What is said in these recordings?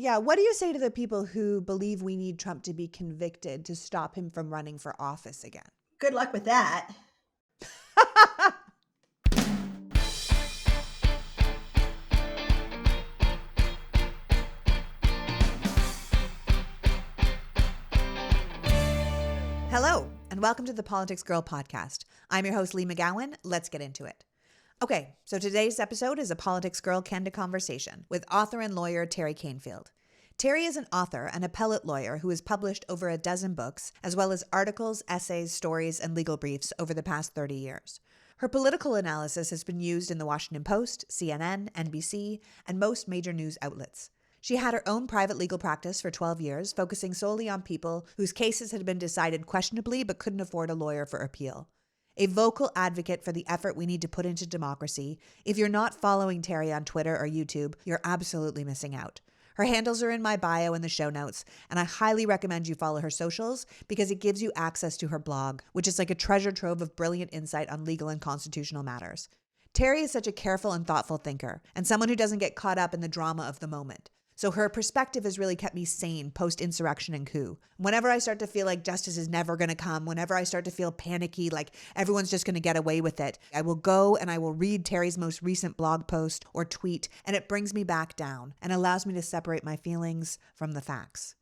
Yeah, what do you say to the people who believe we need Trump to be convicted to stop him from running for office again? Good luck with that. Hello, and welcome to the PoliticsGirl podcast. I'm your host, Lee McGowan. Let's get into it. Okay, so today's episode is a PoliticsGirl Candid Conversation with author and lawyer Teri Kanefield. Teri is an author and appellate lawyer who has published over a dozen books, as well as articles, essays, stories, and legal briefs over the past 30 years. Her political analysis has been used in the Washington Post, CNN, NBC, and most major news outlets. She had her own private legal practice for 12 years, focusing solely on people whose cases had been decided questionably but couldn't afford a lawyer for appeal. A vocal advocate for the effort we need to put into democracy, if you're not following Teri on Twitter or YouTube, you're absolutely missing out. Her handles are in my bio in the show notes, and I highly recommend you follow her socials because it gives you access to her blog, which is like a treasure trove of brilliant insight on legal and constitutional matters. Teri is such a careful and thoughtful thinker, and someone who doesn't get caught up in the drama of the moment. So her perspective has really kept me sane post-insurrection and coup. Whenever I start to feel like justice is never going to come, whenever I start to feel panicky, like everyone's just going to get away with it, I will go and I will read Teri's most recent blog post or tweet, and it brings me back down and allows me to separate my feelings from the facts.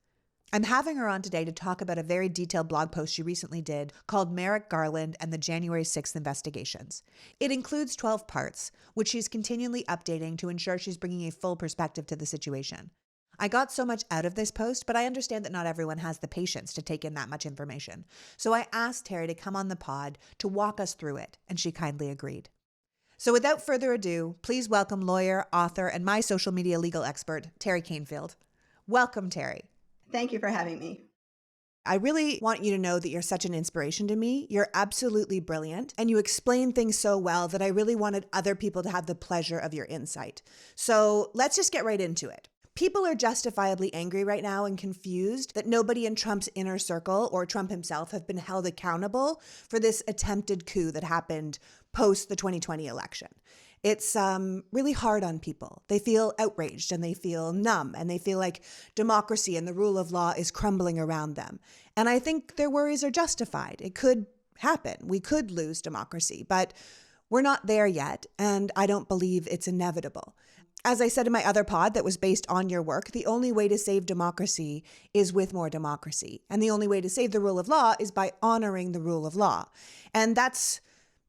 I'm having her on today to talk about a very detailed blog post she recently did called Merrick Garland and the January 6th investigations. It includes 12 parts, which she's continually updating to ensure she's bringing a full perspective to the situation. I got so much out of this post, but I understand that not everyone has the patience to take in that much information. So I asked Teri to come on the pod to walk us through it, and she kindly agreed. So without further ado, please welcome lawyer, author, and my social media legal expert, Teri Kanefield. Welcome, Teri. Thank you for having me. I really want you to know that you're such an inspiration to me. You're absolutely brilliant, and you explain things so well that I really wanted other people to have the pleasure of your insight. So let's just get right into it. People are justifiably angry right now and confused that nobody in Trump's inner circle or Trump himself have been held accountable for this attempted coup that happened post the 2020 election. It's really hard on people. They feel outraged and they feel numb and they feel like democracy and the rule of law is crumbling around them. And I think their worries are justified. It could happen. We could lose democracy, but we're not there yet. And I don't believe it's inevitable. As I said in my other pod that was based on your work, the only way to save democracy is with more democracy. And the only way to save the rule of law is by honoring the rule of law. And that's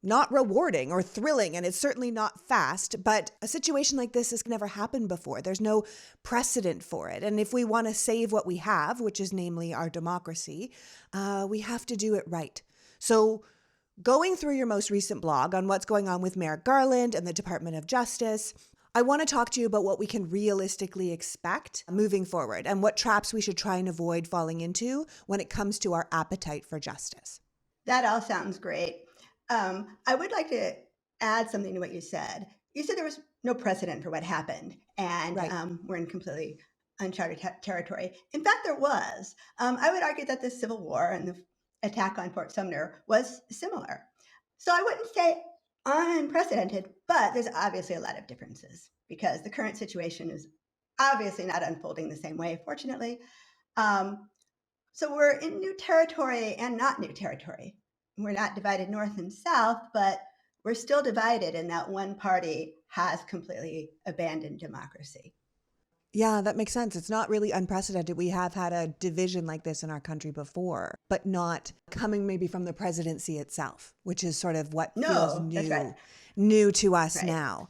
not rewarding or thrilling, and it's certainly not fast, but a situation like this has never happened before. There's no precedent for it. And if we want to save what we have, which is namely our democracy, we have to do it right. So going through your most recent blog on what's going on with Merrick Garland and the Department of Justice, I want to talk to you about what we can realistically expect moving forward and what traps we should try and avoid falling into when it comes to our appetite for justice. That all sounds great. I would like to add something to what you said. You said there was no precedent for what happened, and Right. We're in completely uncharted territory. In fact, there was. I would argue that the Civil War and the attack on Fort Sumner was similar. So I wouldn't say unprecedented, but there's obviously a lot of differences because the current situation is obviously not unfolding the same way, fortunately. So we're in new territory and not new territory. We're not divided north and south, but we're still divided in that one party has completely abandoned democracy. Yeah, that makes sense. It's not really unprecedented. We have had a division like this in our country before, but not coming maybe from the presidency itself, which is sort of what feels new to us now.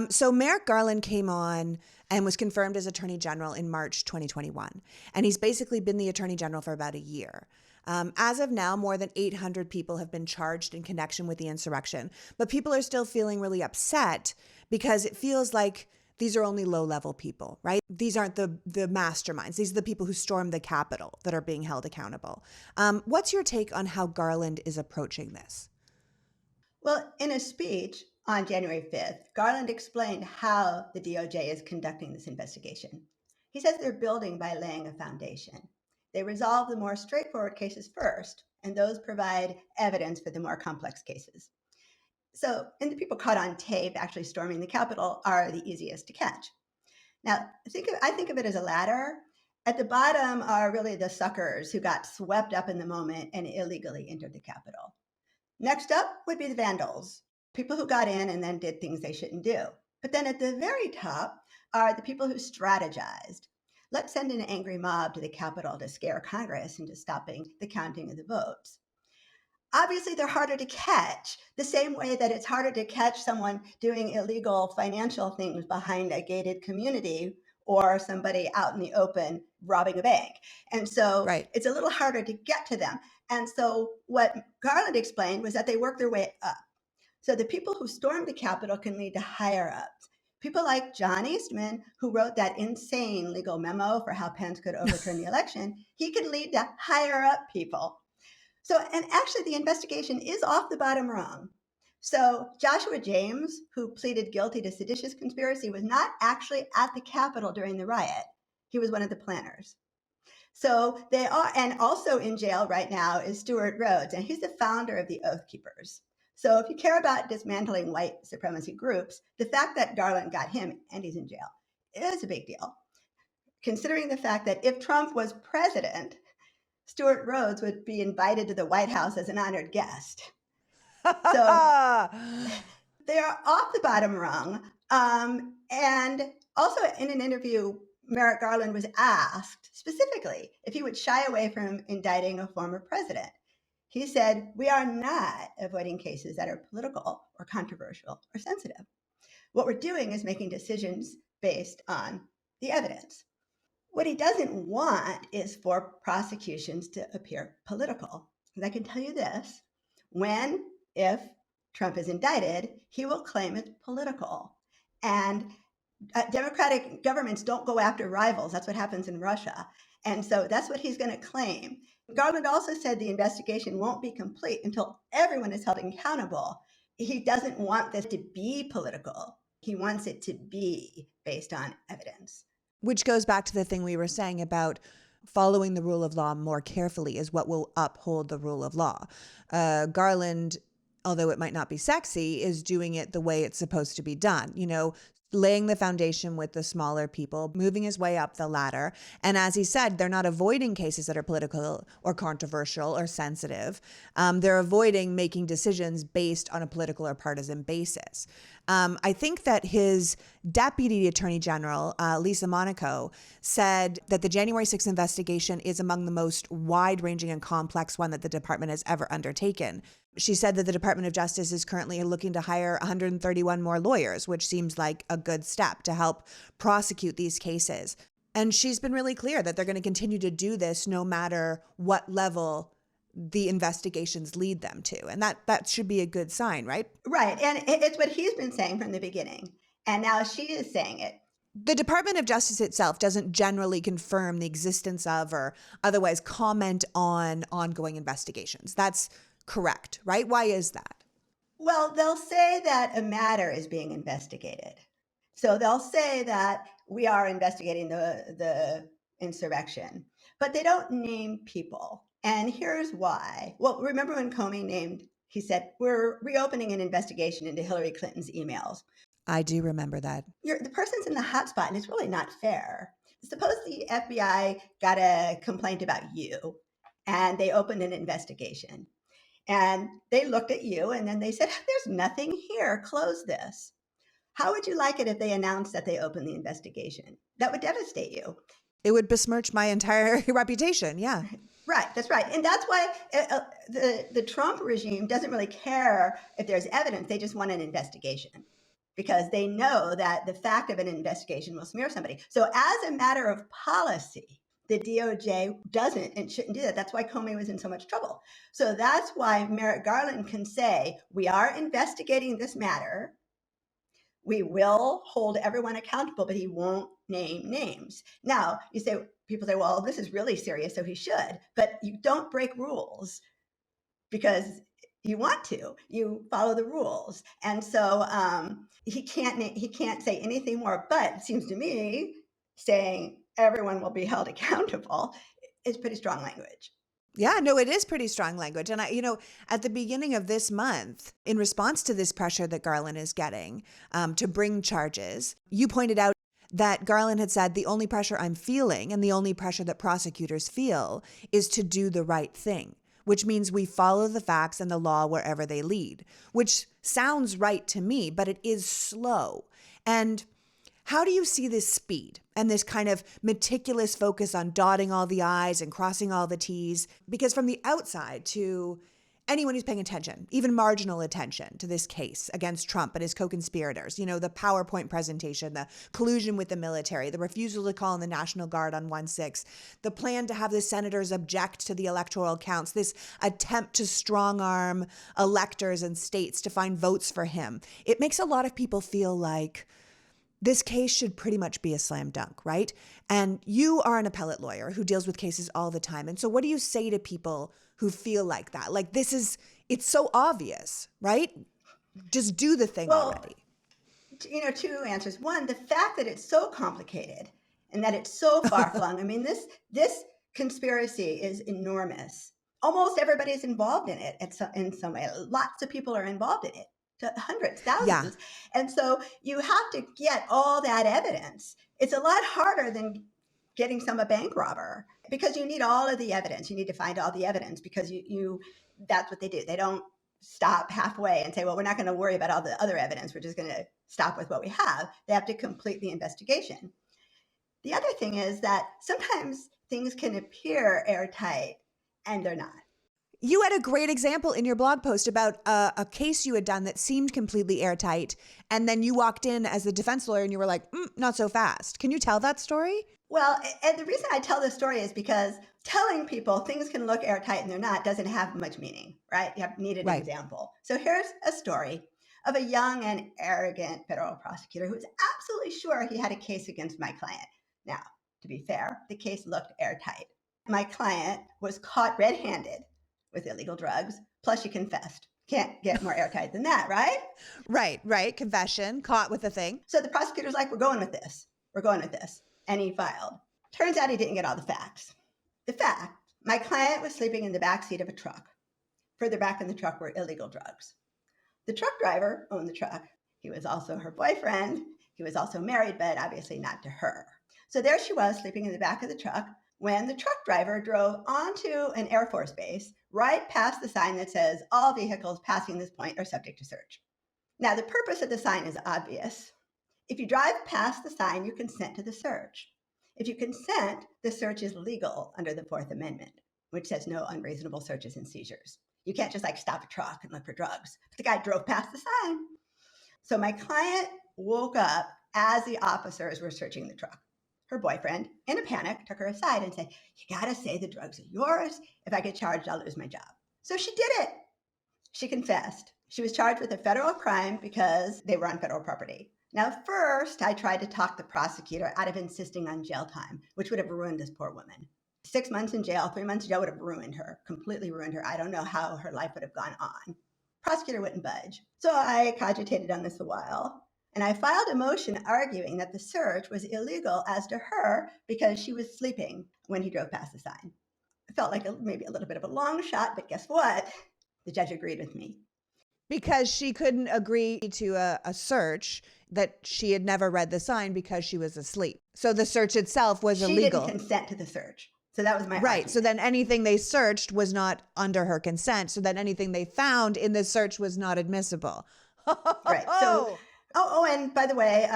So Merrick Garland came on and was confirmed as Attorney General in March 2021. And he's basically been the Attorney General for about a year. As of now, more than 800 people have been charged in connection with the insurrection. But people are still feeling really upset because it feels like these are only low-level people, right? These aren't the masterminds. These are the people who stormed the Capitol that are being held accountable. What's your take on how Garland is approaching this? Well, in a speech on January 5th, Garland explained how the DOJ is conducting this investigation. He says they're building by laying a foundation. They resolve the more straightforward cases first, and those provide evidence for the more complex cases. So, and the people caught on tape actually storming the Capitol are the easiest to catch. Now, I think of it as a ladder. At the bottom are really the suckers who got swept up in the moment and illegally entered the Capitol. Next up would be the vandals, people who got in and then did things they shouldn't do. But then at the very top are the people who strategized. Let's send an angry mob to the Capitol to scare Congress into stopping the counting of the votes. Obviously, they're harder to catch, the same way that it's harder to catch someone doing illegal financial things behind a gated community or somebody out in the open robbing a bank. And so Right. it's a little harder to get to them. And so what Garland explained was that they work their way up. So the people who stormed the Capitol can lead to higher ups. People like John Eastman, who wrote that insane legal memo for how Pence could overturn the election, he could lead to higher up people. So, and actually the investigation is off the bottom rung. So Joshua James, who pleaded guilty to seditious conspiracy, was not actually at the Capitol during the riot. He was one of the planners. So they are, and also in jail right now is Stuart Rhodes, and he's the founder of the Oath Keepers. So if you care about dismantling white supremacy groups, the fact that Garland got him and he's in jail is a big deal, considering the fact that if Trump was president, Stuart Rhodes would be invited to the White House as an honored guest. So they are off the bottom rung. And also in an interview, Merrick Garland was asked specifically if he would shy away from indicting a former president. He said, "We are not avoiding cases that are political or controversial or sensitive. What we're doing is making decisions based on the evidence." What he doesn't want is for prosecutions to appear political. And I can tell you this, if Trump is indicted, he will claim it's political. And democratic governments don't go after rivals. That's what happens in Russia. And so that's what he's going to claim. Garland also said the investigation won't be complete until everyone is held accountable. He doesn't want this to be political. He wants it to be based on evidence. Which goes back to the thing we were saying about following the rule of law more carefully is what will uphold the rule of law. Garland, although it might not be sexy, is doing it the way it's supposed to be done. You know, laying the foundation with the smaller people, moving his way up the ladder. And as he said, they're not avoiding cases that are political or controversial or sensitive. They're avoiding making decisions based on a political or partisan basis. I think that his Deputy Attorney General, Lisa Monaco, said that the January 6th investigation is among the most wide-ranging and complex one that the department has ever undertaken. She said that the Department of Justice is currently looking to hire 131 more lawyers, which seems like a good step to help prosecute these cases. And she's been really clear that they're going to continue to do this no matter what level the investigations lead them to. And that should be a good sign, right? Right. And it's what he's been saying from the beginning. And now she is saying it. The Department of Justice itself doesn't generally confirm the existence of or otherwise comment on ongoing investigations. That's correct, right? Why is that? Well, they'll say that a matter is being investigated. So they'll say that we are investigating the insurrection, but they don't name people. And here's why. Well, remember when he said, we're reopening an investigation into Hillary Clinton's emails. I do remember that. The person's in the hot spot, and it's really not fair. Suppose the FBI got a complaint about you, and they opened an investigation. And they looked at you, and then they said, there's nothing here, close this. How would you like it if they announced that they opened the investigation? That would devastate you. It would besmirch my entire reputation, yeah. Right, that's right. And that's why the Trump regime doesn't really care if there's evidence. They just want an investigation because they know that the fact of an investigation will smear somebody. So as a matter of policy, the DOJ doesn't and shouldn't do that. That's why Comey was in so much trouble. So that's why Merrick Garland can say, we are investigating this matter. We will hold everyone accountable, but he won't name names. Now, people say, well, this is really serious, so he should. But you don't break rules because you want to. You follow the rules. And so he can't say anything more. But it seems to me saying everyone will be held accountable is pretty strong language. Yeah, no, it is pretty strong language. And at the beginning of this month, in response to this pressure that Garland is getting to bring charges, you pointed out that Garland had said the only pressure I'm feeling and the only pressure that prosecutors feel is to do the right thing, which means we follow the facts and the law wherever they lead, which sounds right to me, but it is slow. And how do you see this speed and this kind of meticulous focus on dotting all the I's and crossing all the T's? Because from the outside to anyone who's paying attention, even marginal attention to this case against Trump and his co-conspirators, you know, the PowerPoint presentation, the collusion with the military, the refusal to call in the National Guard on 1/6, the plan to have the senators object to the electoral counts, this attempt to strong-arm electors and states to find votes for him. It makes a lot of people feel like this case should pretty much be a slam dunk, right? And you are an appellate lawyer who deals with cases all the time. And so what do you say to people who feel like that? Like it's so obvious, right? Just do the thing already. Two answers. One, the fact that it's so complicated and that it's so far-flung. I mean, this conspiracy is enormous. Almost everybody's involved in it in some way. Lots of people are involved in it. Hundreds, thousands. Yeah. And so you have to get all that evidence. It's a lot harder than getting a bank robber because you need all of the evidence. You need to find all the evidence because that's what they do. They don't stop halfway and say, well, we're not going to worry about all the other evidence. We're just going to stop with what we have. They have to complete the investigation. The other thing is that sometimes things can appear airtight and they're not. You had a great example in your blog post about a case you had done that seemed completely airtight. And then you walked in as the defense lawyer and you were like, not so fast. Can you tell that story? Well, and the reason I tell this story is because telling people things can look airtight and they're not doesn't have much meaning, right? You need an example. So here's a story of a young and arrogant federal prosecutor who was absolutely sure he had a case against my client. Now, to be fair, the case looked airtight. My client was caught red-handed with illegal drugs, plus she confessed. Can't get more airtight than that, right? Right. Confession, caught with the thing. So the prosecutor's like, we're going with this. And he filed. Turns out he didn't get all the facts. The fact, my client was sleeping in the back seat of a truck. Further back in the truck were illegal drugs. The truck driver owned the truck. He was also her boyfriend. He was also married, but obviously not to her. So there she was sleeping in the back of the truck when the truck driver drove onto an Air Force base right past the sign that says all vehicles passing this point are subject to search. Now, the purpose of the sign is obvious. If you drive past the sign, you consent to the search. If you consent, the search is legal under the Fourth Amendment, which says no unreasonable searches and seizures. You can't just stop a truck and look for drugs. But the guy drove past the sign. So my client woke up as the officers were searching the truck. Her boyfriend, in a panic, took her aside and said, you gotta say the drugs are yours. If I get charged, I'll lose my job. So she did it. She confessed. She was charged with a federal crime because they were on federal property. Now, first, I tried to talk the prosecutor out of insisting on jail time, which would have ruined this poor woman. 6 months in jail, 3 months in jail would have ruined her, completely ruined her. I don't know how her life would have gone on. Prosecutor wouldn't budge. So I cogitated on this a while. And I filed a motion arguing that the search was illegal as to her because she was sleeping when he drove past the sign. It felt like maybe a little bit of a long shot, but guess what? The judge agreed with me. Because she couldn't agree to a search that she had never read the sign because she was asleep. So the search itself was illegal. She didn't consent to the search. So that was my right. argument. So then anything they searched was not under her consent. So then anything they found in the search was not admissible. Right. So, and by the way,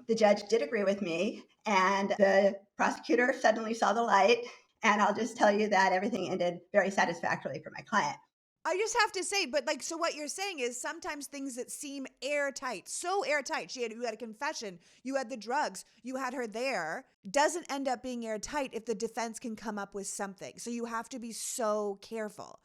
the judge did agree with me, and the prosecutor suddenly saw the light. And I'll just tell you that everything ended very satisfactorily for my client. I just have to say, but so what you're saying is sometimes things that seem airtight, so airtight, you had a confession, you had the drugs, you had her there, doesn't end up being airtight if the defense can come up with something. So you have to be so careful.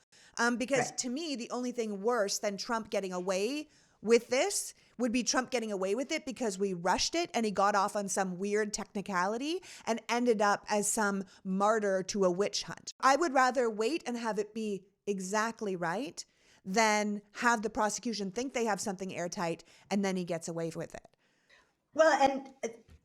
Because right. To me, the only thing worse than Trump getting away with this would be Trump getting away with it because we rushed it and he got off on some weird technicality and ended up as some martyr to a witch hunt. I would rather wait and have it be exactly right than have the prosecution think they have something airtight and then he gets away with it. Well, and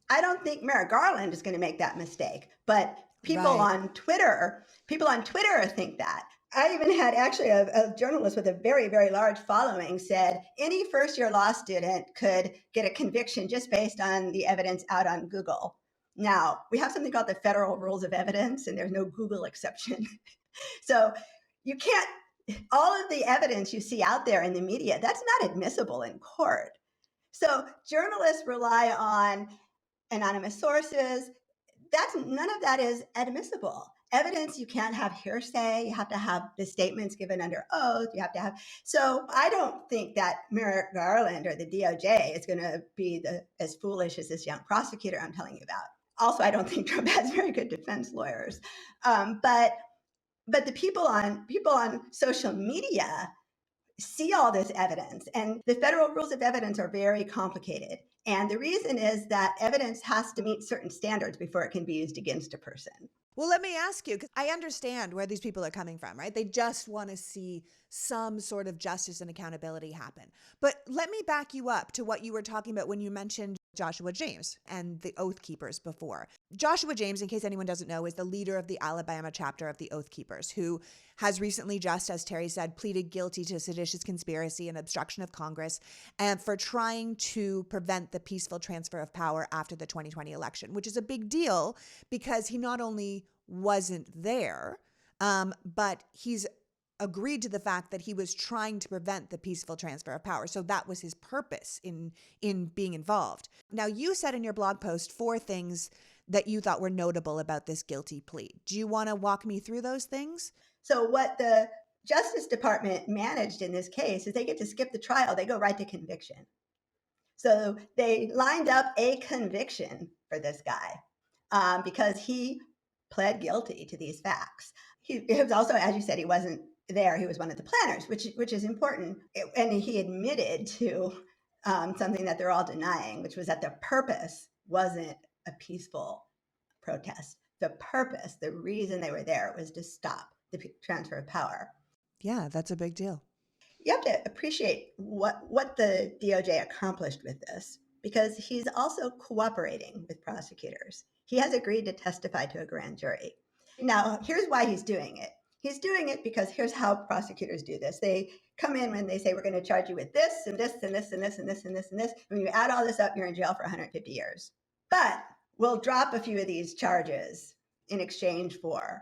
I don't think Merrick Garland is going to make that mistake, but people on Twitter think that. I even had actually a journalist with a very, very large following said any first-year law student could get a conviction just based on the evidence out on Google. Now, we have something called the Federal Rules of Evidence, and there's no Google exception. So you can't, all of the evidence you see out there in the media, that's not admissible in court. So journalists rely on anonymous sources. None of that is admissible. Evidence, you can't have hearsay. You have to have the statements given under oath. You have to have. So I don't think that Merrick Garland or the DOJ is going to be as foolish as this young prosecutor I'm telling you about. Also, I don't think Trump has very good defense lawyers. But the people on social media see all this evidence, and the federal rules of evidence are very complicated. And the reason is that evidence has to meet certain standards before it can be used against a person. Well, let me ask you, because I understand where these people are coming from, right? They just want to see some sort of justice and accountability happen. But let me back you up to what you were talking about when you mentioned Joshua James and the Oath Keepers before. Joshua James, in case anyone doesn't know, is the leader of the Alabama chapter of the Oath Keepers, who has recently, just as Teri said, pleaded guilty to seditious conspiracy and obstruction of Congress and for trying to prevent the peaceful transfer of power after the 2020 election, which is a big deal because he not only wasn't there, but he's agreed to the fact that he was trying to prevent the peaceful transfer of power. So that was his purpose in being involved. Now, you said in your blog post 4 things that you thought were notable about this guilty plea. Do you want to walk me through those things? So what the Justice Department managed in this case is they get to skip the trial. They go right to conviction. So they lined up a conviction for this guy because he pled guilty to these facts. He was also, as you said, he wasn't there. He was one of the planners, which is important. And he admitted to something that they're all denying, which was that the purpose wasn't a peaceful protest. The purpose, the reason they were there was to stop the transfer of power. Yeah, that's a big deal. You have to appreciate what the DOJ accomplished with this, because he's also cooperating with prosecutors. He has agreed to testify to a grand jury. Now, here's why he's doing it. He's doing it because here's how prosecutors do this. They come in when they say, we're going to charge you with this and this and this and this and this and this and this. When you add all this up, you're in jail for 150 years. But we'll drop a few of these charges in exchange for.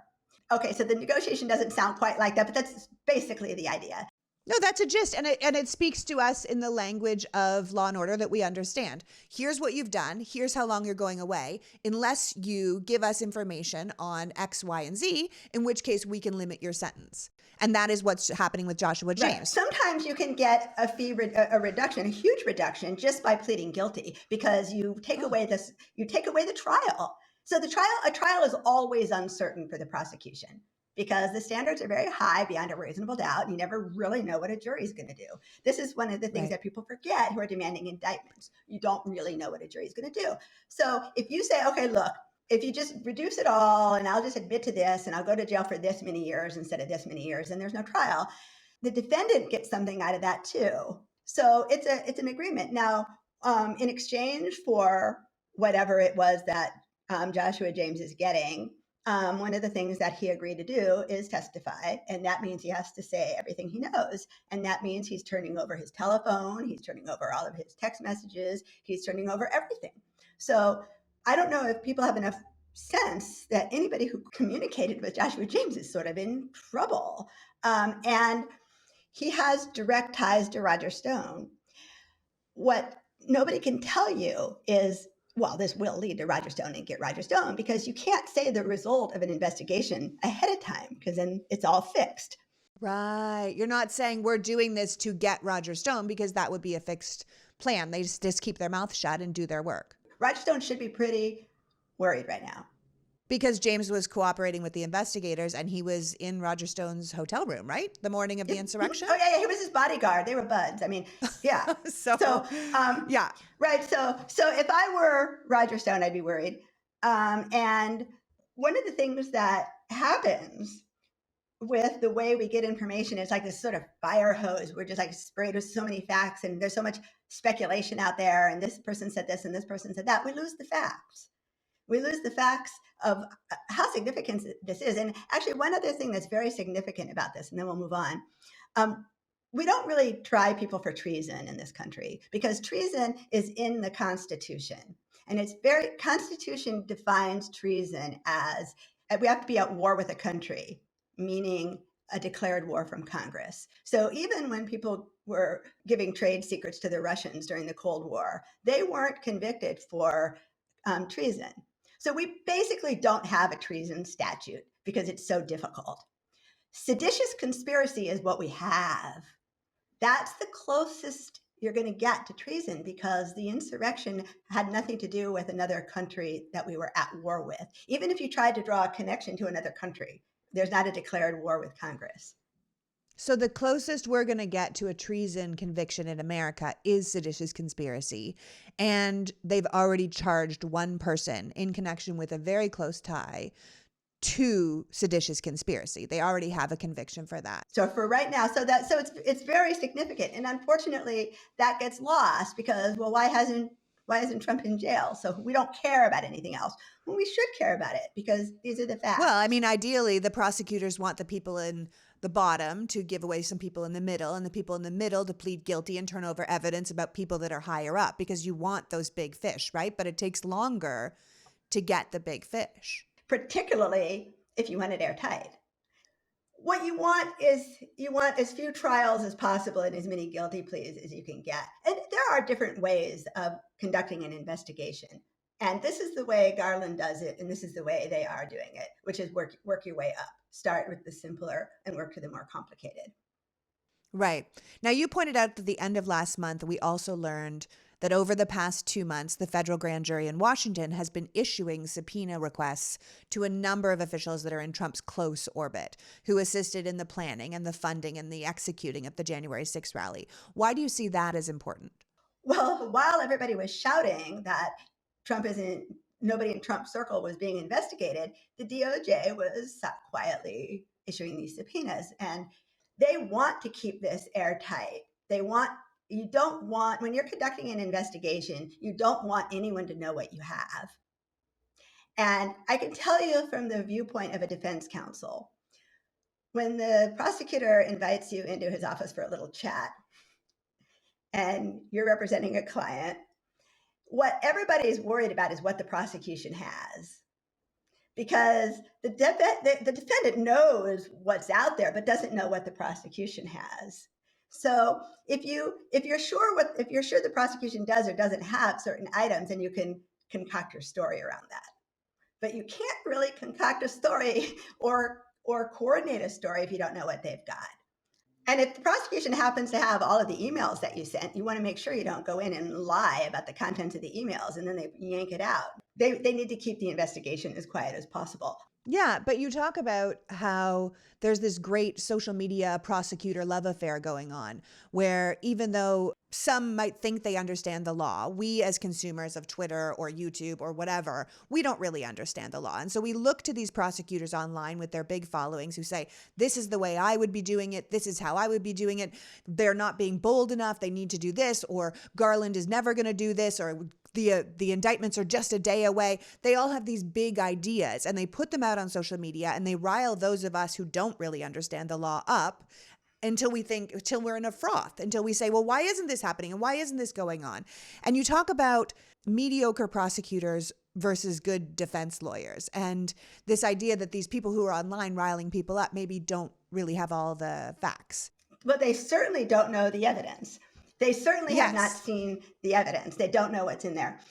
Okay, so the negotiation doesn't sound quite like that, but that's basically the idea. No, that's a gist. And it speaks to us in the language of law and order that we understand. Here's what you've done. Here's how long you're going away. Unless you give us information on X, Y, and Z, in which case we can limit your sentence. And that is what's happening with Joshua James. Right. Sometimes you can get a reduction, a huge reduction, just by pleading guilty, because you take away the trial. So a trial is always uncertain for the prosecution, because the standards are very high beyond a reasonable doubt. You never really know what a jury is going to do. This is one of the things that people forget who are demanding indictments. You don't really know what a jury is going to do. So if you say, okay, look, if you just reduce it all and I'll just admit to this and I'll go to jail for this many years instead of this many years, and there's no trial, the defendant gets something out of that too. So it's an agreement. Now, in exchange for whatever it was that Joshua James is getting, one of the things that he agreed to do is testify. And that means he has to say everything he knows. And that means he's turning over his telephone. He's turning over all of his text messages. He's turning over everything. So I don't know if people have enough sense that anybody who communicated with Joshua James is sort of in trouble. And he has direct ties to Roger Stone. What nobody can tell you is, well, this will lead to Roger Stone and get Roger Stone, because you can't say the result of an investigation ahead of time, because then it's all fixed. Right. You're not saying we're doing this to get Roger Stone, because that would be a fixed plan. They just keep their mouth shut and do their work. Roger Stone should be pretty worried right now. Because James was cooperating with the investigators and he was in Roger Stone's hotel room, right? The morning of the insurrection? Oh, yeah. He was his bodyguard. They were buds. I mean, yeah. Yeah. Right. So if I were Roger Stone, I'd be worried. And one of the things that happens with the way we get information is like this sort of fire hose. We're just like sprayed with so many facts, and there's so much speculation out there. And this person said this and this person said that. We lose the facts. We lose the facts of how significant this is. And actually, one other thing that's very significant about this, and then we'll move on. We don't really try people for treason in this country because treason is in the Constitution. And Constitution defines treason as we have to be at war with a country, meaning a declared war from Congress. So even when people were giving trade secrets to the Russians during the Cold War, they weren't convicted for treason. So we basically don't have a treason statute because it's so difficult. Seditious conspiracy is what we have. That's the closest you're going to get to treason because the insurrection had nothing to do with another country that we were at war with. Even if you tried to draw a connection to another country, there's not a declared war with Congress. So the closest we're going to get to a treason conviction in America is seditious conspiracy. And they've already charged one person in connection with a very close tie to seditious conspiracy. They already have a conviction for that. So for right now, so it's very significant. And unfortunately, that gets lost because, well, why isn't Trump in jail? So we don't care about anything else. Well, we should care about it because these are the facts. Well, I mean, ideally, the prosecutors want the people in the bottom to give away some people in the middle and the people in the middle to plead guilty and turn over evidence about people that are higher up because you want those big fish, right? But it takes longer to get the big fish. Particularly if you want it airtight. What you want is as few trials as possible and as many guilty pleas as you can get. And there are different ways of conducting an investigation. And this is the way Garland does it, and this is the way they are doing it, which is work your way up. Start with the simpler and work to the more complicated. Right. Now, you pointed out that at the end of last month, we also learned that over the past 2 months, the federal grand jury in Washington has been issuing subpoena requests to a number of officials that are in Trump's close orbit, who assisted in the planning and the funding and the executing of the January 6th rally. Why do you see that as important? Well, while everybody was shouting that nobody in Trump's circle was being investigated, the DOJ was sat quietly issuing these subpoenas. And they want to keep this airtight. You don't want, when you're conducting an investigation, you don't want anyone to know what you have. And I can tell you from the viewpoint of a defense counsel, when the prosecutor invites you into his office for a little chat and you're representing a client, what everybody is worried about is what the prosecution has. Because the defendant knows what's out there, but doesn't know what the prosecution has. So if you're sure the prosecution does or doesn't have certain items, then you can concoct your story around that. But you can't really concoct a story or coordinate a story if you don't know what they've got. And if the prosecution happens to have all of the emails that you sent, you want to make sure you don't go in and lie about the contents of the emails and then they yank it out. They need to keep the investigation as quiet as possible. Yeah, but you talk about how there's this great social media prosecutor love affair going on, where even though some might think they understand the law, we as consumers of Twitter or YouTube or whatever, we don't really understand the law. And so we look to these prosecutors online with their big followings who say, this is the way I would be doing it. This is how I would be doing it. They're not being bold enough. They need to do this, or Garland is never going to do this, or the indictments are just a day away. They all have these big ideas and they put them out on social media and they rile those of us who don't really understand the law up until we're in a froth, until we say, well, why isn't this happening? And why isn't this going on? And you talk about mediocre prosecutors versus good defense lawyers. And this idea that these people who are online riling people up maybe don't really have all the facts. But they certainly don't know the evidence. They certainly have not seen the evidence. They don't know what's in there.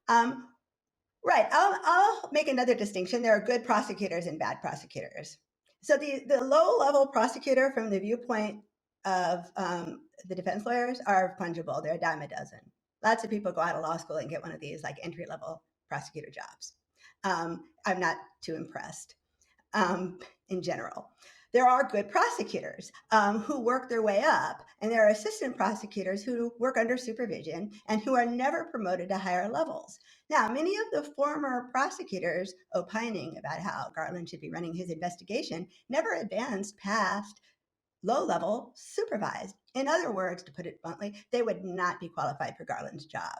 Right. I'll make another distinction. There are good prosecutors and bad prosecutors. So the low-level prosecutor from the viewpoint of the defense lawyers are fungible. They're a dime a dozen. Lots of people go out of law school and get one of these like entry-level prosecutor jobs. I'm not too impressed in general. There are good prosecutors who work their way up, and there are assistant prosecutors who work under supervision and who are never promoted to higher levels. Now, many of the former prosecutors opining about how Garland should be running his investigation never advanced past low-level supervised. In other words, to put it bluntly, they would not be qualified for Garland's job.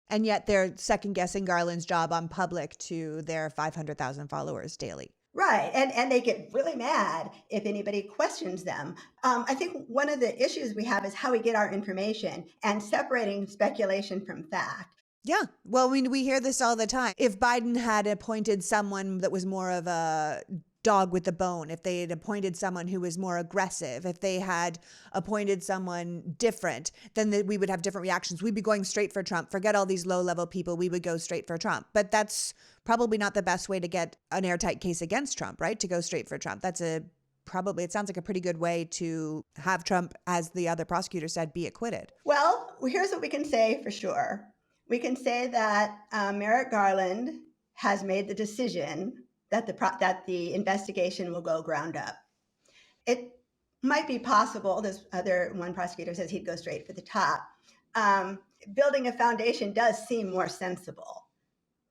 And yet they're second guessing Garland's job on public to their 500,000 followers daily. Right. And they get really mad if anybody questions them. I think one of the issues we have is how we get our information and separating speculation from fact. Yeah. Well, I mean, we hear this all the time. If Biden had appointed someone that was more of a dog with the bone, if they had appointed someone who was more aggressive, if they had appointed someone different, then we would have different reactions. We'd be going straight for Trump. Forget all these low-level people. We would go straight for Trump. But that's probably not the best way to get an airtight case against Trump, right? To go straight for Trump. That's probably, it sounds like a pretty good way to have Trump, as the other prosecutor said, be acquitted. Well, here's what we can say for sure. We can say that Merrick Garland has made the decision that the investigation will go ground up. It might be possible, this other one prosecutor says he'd go straight for the top. Building a foundation does seem more sensible,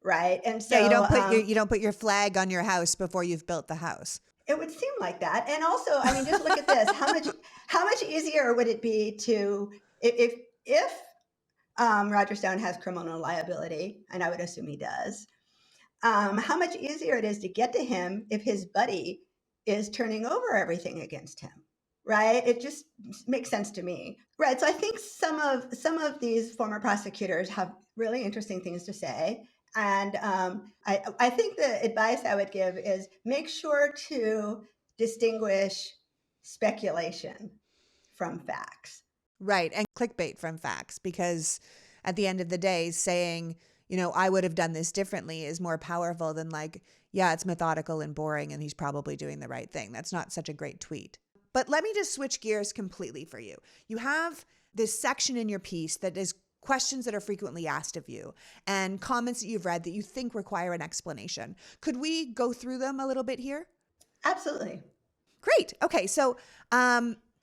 right? And so you don't put your flag on your house before you've built the house. It would seem like that. And also, I mean, just look at this. How much easier would it be to if Roger Stone has criminal liability, and I would assume he does, how much easier it is to get to him if his buddy is turning over everything against him, right? It just makes sense to me, right? So I think some of these former prosecutors have really interesting things to say. And I think the advice I would give is make sure to distinguish speculation from facts. Right. And clickbait from facts, because at the end of the day, saying, I would have done this differently is more powerful than yeah, it's methodical and boring and he's probably doing the right thing. That's not such a great tweet. But let me just switch gears completely for you. You have this section in your piece that is questions that are frequently asked of you and comments that you've read that you think require an explanation. Could we go through them a little bit here? Absolutely. Great. Okay. So,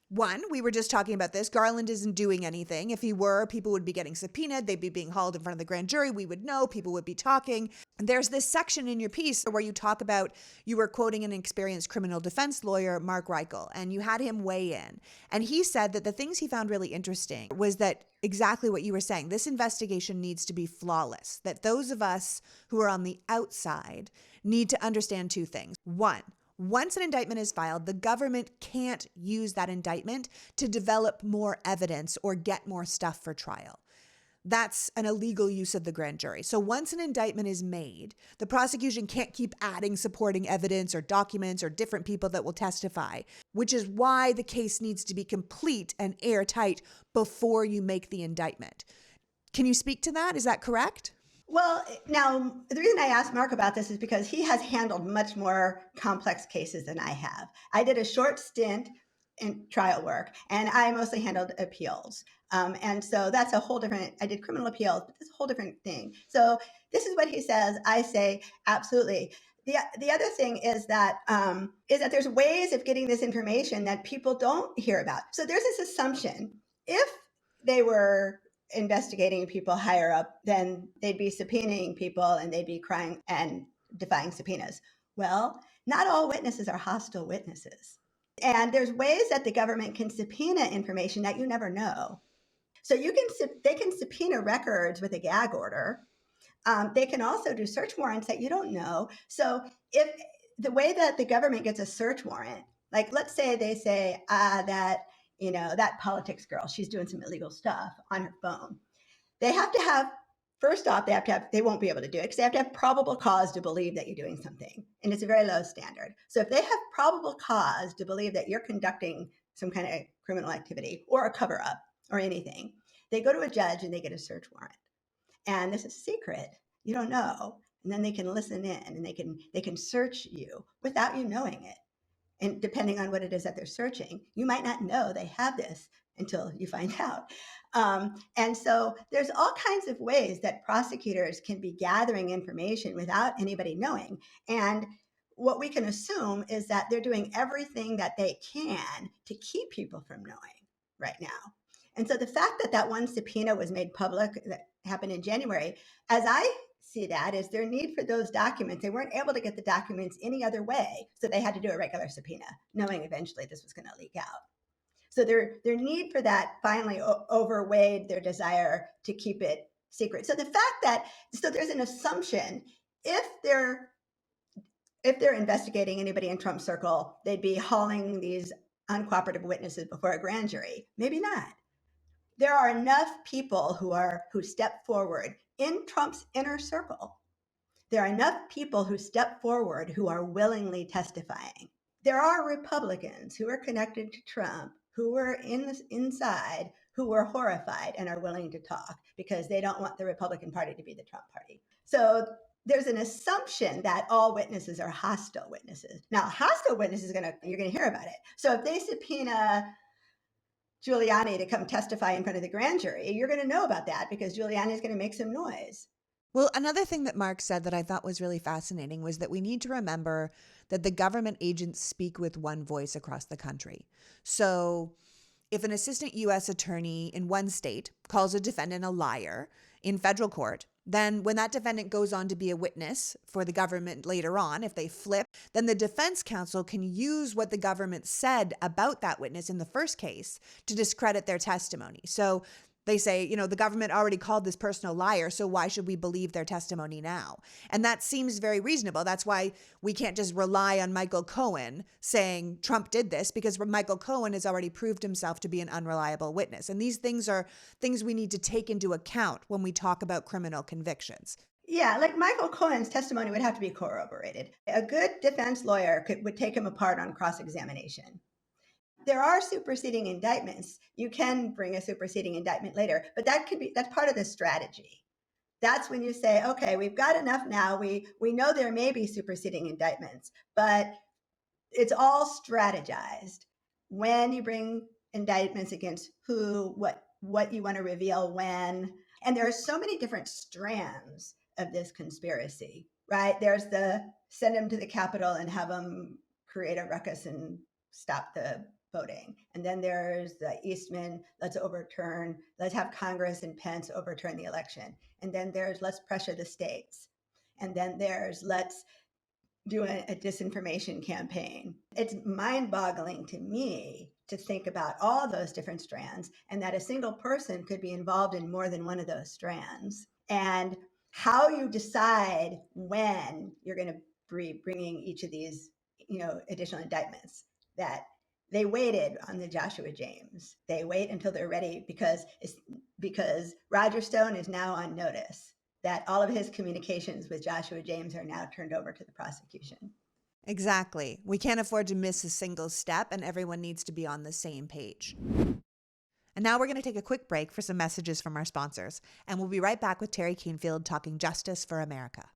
one, we were just talking about this. Garland isn't doing anything. If he were, people would be getting subpoenaed. They'd be being hauled in front of the grand jury. We would know. People would be talking. And there's this section in your piece where you talk about, you were quoting an experienced criminal defense lawyer, Mark Reichel, and you had him weigh in. And he said that the things he found really interesting was that exactly what you were saying. This investigation needs to be flawless, that those of us who are on the outside need to understand two things. One, once an indictment is filed, the government can't use that indictment to develop more evidence or get more stuff for trial. That's an illegal use of the grand jury. So once an indictment is made, the prosecution can't keep adding supporting evidence or documents or different people that will testify, which is why the case needs to be complete and airtight before you make the indictment. Can you speak to that? Is that correct? Well, now, the reason I asked Mark about this is because he has handled much more complex cases than I have. I did a short stint in trial work, and I mostly handled appeals. And so that's a whole different, I did criminal appeals, but that's a whole different thing. So this is what he says. I say, absolutely. The other thing is that there's ways of getting this information that people don't hear about. So there's this assumption, if they were investigating people higher up, then they'd be subpoenaing people and they'd be crying and defying subpoenas. Well, not all witnesses are hostile witnesses. And there's ways that the government can subpoena information that you never know. So they can subpoena records with a gag order. They can also do search warrants that you don't know. So if the way that the government gets a search warrant, like let's say they say that PoliticsGirl, she's doing some illegal stuff on her phone. They have to have, first off, they won't be able to do it because they have to have probable cause to believe that you're doing something. And it's a very low standard. So if they have probable cause to believe that you're conducting some kind of criminal activity or a cover up or anything, they go to a judge and they get a search warrant. And this is secret. You don't know. And then they can listen in and they can search you without you knowing it. And depending on what it is that they're searching, you might not know they have this until you find out. And so there's all kinds of ways that prosecutors can be gathering information without anybody knowing. And what we can assume is that they're doing everything that they can to keep people from knowing right now. And so the fact that that one subpoena was made public, that happened in January, as I see that is their need for those documents. They weren't able to get the documents any other way, so they had to do a regular subpoena, knowing eventually this was going to leak out. So their need for that finally overweighed their desire to keep it secret. So the fact that, so there's an assumption, if they're investigating anybody in Trump's circle, they'd be hauling these uncooperative witnesses before a grand jury. Maybe not. There are enough people who step forward in Trump's inner circle. There are enough people who step forward who are willingly testifying. There are Republicans who are connected to Trump, who were inside, who were horrified and are willing to talk because they don't want the Republican Party to be the Trump party. So there's an assumption that all witnesses are hostile witnesses. Now, hostile witnesses, you're going to hear about it. So if they subpoena Giuliani to come testify in front of the grand jury, you're going to know about that because Giuliani is going to make some noise. Well, another thing that Mark said that I thought was really fascinating was that we need to remember that the government agents speak with one voice across the country. So if an assistant U.S. attorney in one state calls a defendant a liar in federal court, then when that defendant goes on to be a witness for the government later on, if they flip, then the defense counsel can use what the government said about that witness in the first case to discredit their testimony. So they say, the government already called this person a liar, so why should we believe their testimony now? And that seems very reasonable. That's why we can't just rely on Michael Cohen saying Trump did this, because Michael Cohen has already proved himself to be an unreliable witness. And these things are things we need to take into account when we talk about criminal convictions. Yeah, like Michael Cohen's testimony would have to be corroborated. A good defense lawyer would take him apart on cross-examination. There are superseding indictments. You can bring a superseding indictment later, but that's part of the strategy. That's when you say, okay, we've got enough now. We know there may be superseding indictments, but it's all strategized. When you bring indictments against who, what you want to reveal when. And there are so many different strands of this conspiracy, right? There's the send them to the Capitol and have them create a ruckus and stop the voting. And then there's the Eastman, let's have Congress and Pence overturn the election. And then there's let's pressure the states. And then there's let's do a disinformation campaign. It's mind-boggling to me to think about all those different strands and that a single person could be involved in more than one of those strands. And how you decide when you're going to be bringing each of these, additional indictments. That they waited on the Joshua James. They wait until they're ready because Roger Stone is now on notice that all of his communications with Joshua James are now turned over to the prosecution. Exactly. We can't afford to miss a single step, and everyone needs to be on the same page. And now we're going to take a quick break for some messages from our sponsors, and we'll be right back with Teri Kanefield talking justice for America.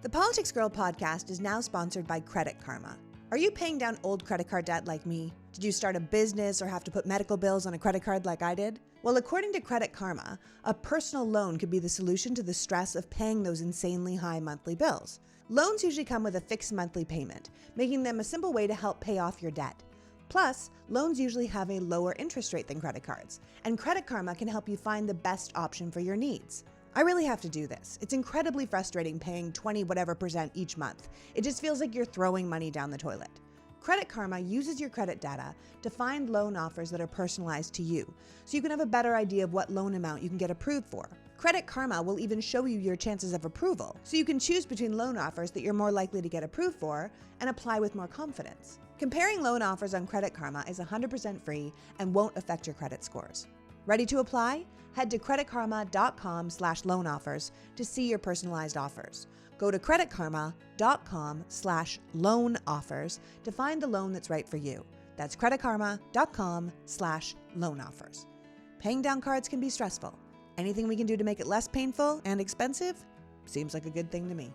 The Politics Girl podcast is now sponsored by Credit Karma. Are you paying down old credit card debt like me? Did you start a business or have to put medical bills on a credit card like I did? Well, according to Credit Karma, a personal loan could be the solution to the stress of paying those insanely high monthly bills. Loans usually come with a fixed monthly payment, making them a simple way to help pay off your debt. Plus, loans usually have a lower interest rate than credit cards, and Credit Karma can help you find the best option for your needs. I really have to do this. It's incredibly frustrating paying 20% each month. It just feels like you're throwing money down the toilet. Credit Karma uses your credit data to find loan offers that are personalized to you, so you can have a better idea of what loan amount you can get approved for. Credit Karma will even show you your chances of approval, so you can choose between loan offers that you're more likely to get approved for and apply with more confidence. Comparing loan offers on Credit Karma is 100% free and won't affect your credit scores. Ready to apply? Head to creditkarma.com/loan offers to see your personalized offers. Go to creditkarma.com/loan offers to find the loan that's right for you. That's creditkarma.com/loan offers. Paying down cards can be stressful. Anything we can do to make it less painful and expensive seems like a good thing to me.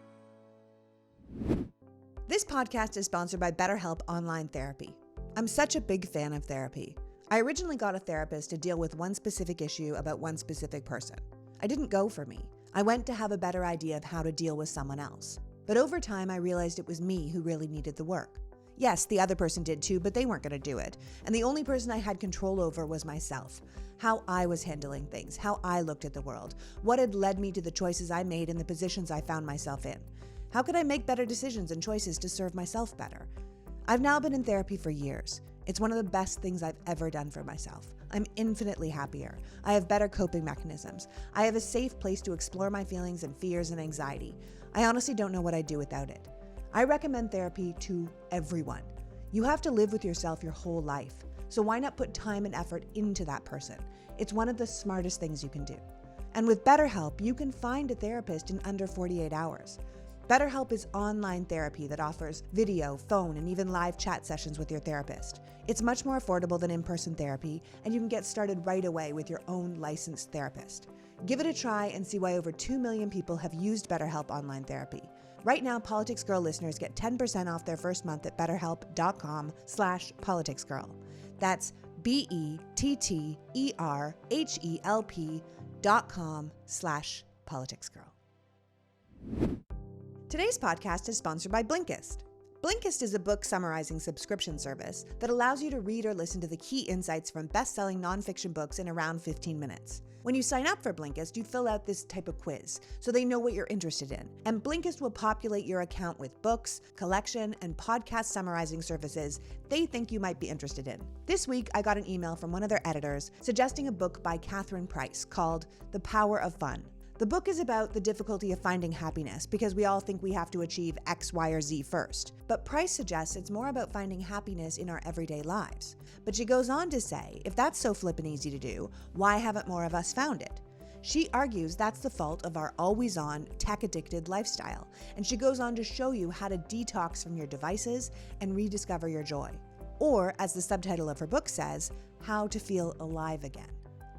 This podcast is sponsored by BetterHelp Online Therapy. I'm such a big fan of therapy. I originally got a therapist to deal with one specific issue about one specific person. I didn't go for me. I went to have a better idea of how to deal with someone else. But over time, I realized it was me who really needed the work. Yes, the other person did too, but they weren't going to do it. And the only person I had control over was myself. How I was handling things, how I looked at the world, what had led me to the choices I made and the positions I found myself in. How could I make better decisions and choices to serve myself better? I've now been in therapy for years. It's one of the best things I've ever done for myself. I'm infinitely happier. I have better coping mechanisms. I have a safe place to explore my feelings and fears and anxiety. I honestly don't know what I'd do without it. I recommend therapy to everyone. You have to live with yourself your whole life, so why not put time and effort into that person? It's one of the smartest things you can do. And with BetterHelp, you can find a therapist in under 48 hours. BetterHelp is online therapy that offers video, phone, and even live chat sessions with your therapist. It's much more affordable than in-person therapy, and you can get started right away with your own licensed therapist. Give it a try and see why over 2 million people have used BetterHelp online therapy. Right now, PoliticsGirl listeners get 10% off their first month at betterhelp.com/politicsgirl. That's BETTERHELP.com/politicsgirl. Today's podcast is sponsored by Blinkist. Blinkist is a book summarizing subscription service that allows you to read or listen to the key insights from best-selling nonfiction books in around 15 minutes. When you sign up for Blinkist, you fill out this type of quiz so they know what you're interested in. And Blinkist will populate your account with books, collection, and podcast summarizing services they think you might be interested in. This week, I got an email from one of their editors suggesting a book by Catherine Price called The Power of Fun. The book is about the difficulty of finding happiness because we all think we have to achieve X, Y, or Z first. But Price suggests it's more about finding happiness in our everyday lives. But she goes on to say, if that's so flippin' easy to do, why haven't more of us found it? She argues that's the fault of our always-on, tech-addicted lifestyle. And she goes on to show you how to detox from your devices and rediscover your joy. Or, as the subtitle of her book says, how to feel alive again.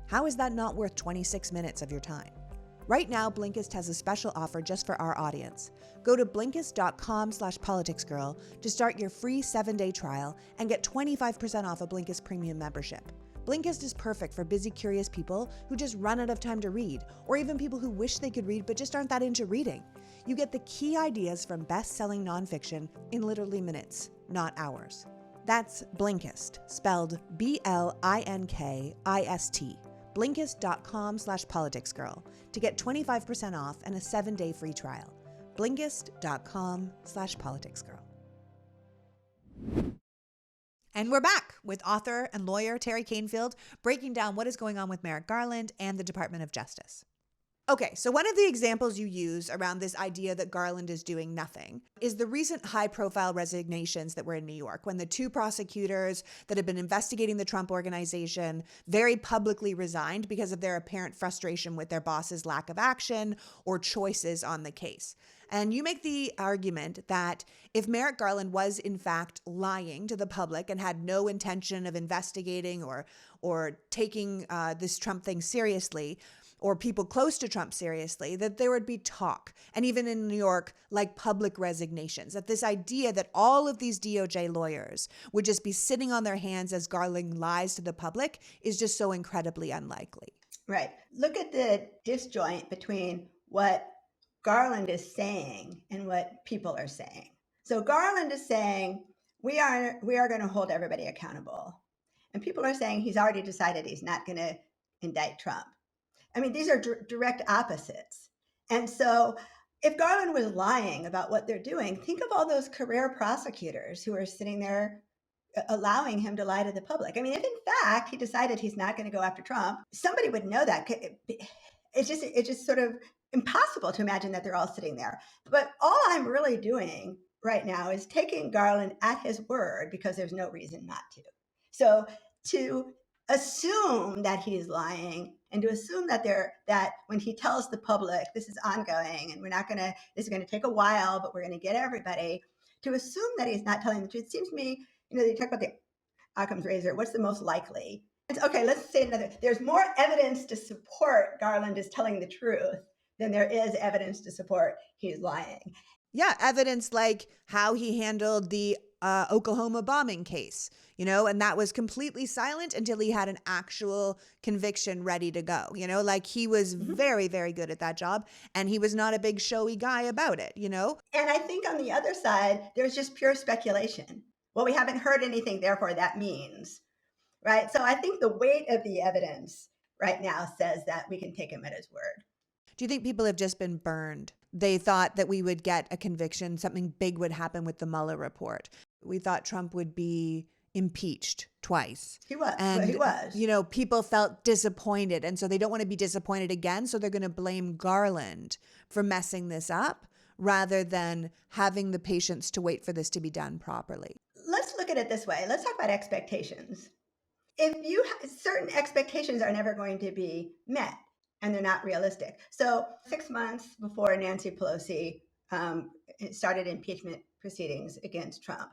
How is that not worth 26 minutes of your time? Right now, Blinkist has a special offer just for our audience. Go to Blinkist.com/politicsgirl to start your free 7-day trial and get 25% off a Blinkist premium membership. Blinkist is perfect for busy, curious people who just run out of time to read, or even people who wish they could read but just aren't that into reading. You get the key ideas from best-selling nonfiction in literally minutes, not hours. That's Blinkist, spelled Blinkist. Blinkist.com/politicsgirl to get 25% off and a 7-day free trial. Blinkist.com/politicsgirl. And we're back with author and lawyer Teri Kanefield breaking down what is going on with Merrick Garland and the Department of Justice. Okay, so one of the examples you use around this idea that Garland is doing nothing is the recent high-profile resignations that were in New York when the 2 prosecutors that had been investigating the Trump organization very publicly resigned because of their apparent frustration with their boss's lack of action or choices on the case. And you make the argument that if Merrick Garland was in fact lying to the public and had no intention of investigating or taking this Trump thing seriously, or people close to Trump seriously, that there would be talk, and even in New York, like public resignations, that this idea that all of these DOJ lawyers would just be sitting on their hands as Garland lies to the public is just so incredibly unlikely. Right. Look at the disjoint between what Garland is saying and what people are saying. So Garland is saying, we are going to hold everybody accountable. And people are saying he's already decided he's not going to indict Trump. I mean, these are direct opposites. And so if Garland was lying about what they're doing, think of all those career prosecutors who are sitting there allowing him to lie to the public. I mean, if in fact he decided he's not going to go after Trump, somebody would know that. It's just sort of impossible to imagine that they're all sitting there. But all I'm really doing right now is taking Garland at his word because there's no reason not to. So to assume that he's lying and to assume that when he tells the public this is ongoing and this is going to take a while, but we're going to get everybody, to assume that he's not telling the truth seems to me, they talk about the Occam's razor. What's the most likely? Okay, let's say another. There's more evidence to support Garland is telling the truth than there is evidence to support he's lying. Yeah, evidence like how he handled the Oklahoma bombing case, and that was completely silent until he had an actual conviction ready to go, like he was very, very good at that job and he was not a big showy guy about it, And I think on the other side, there's just pure speculation. Well, we haven't heard anything, therefore that means, right? So I think the weight of the evidence right now says that we can take him at his word. Do you think people have just been burned? They thought that we would get a conviction, something big would happen with the Mueller report. We thought Trump would be impeached twice. He was. And, He was. you know, people felt disappointed. And so they don't want to be disappointed again. So they're going to blame Garland for messing this up rather than having the patience to wait for this to be done properly. Let's look at it this way. Let's talk about expectations. If you certain expectations are never going to be met and they're not realistic. So 6 months before Nancy Pelosi started impeachment proceedings against Trump,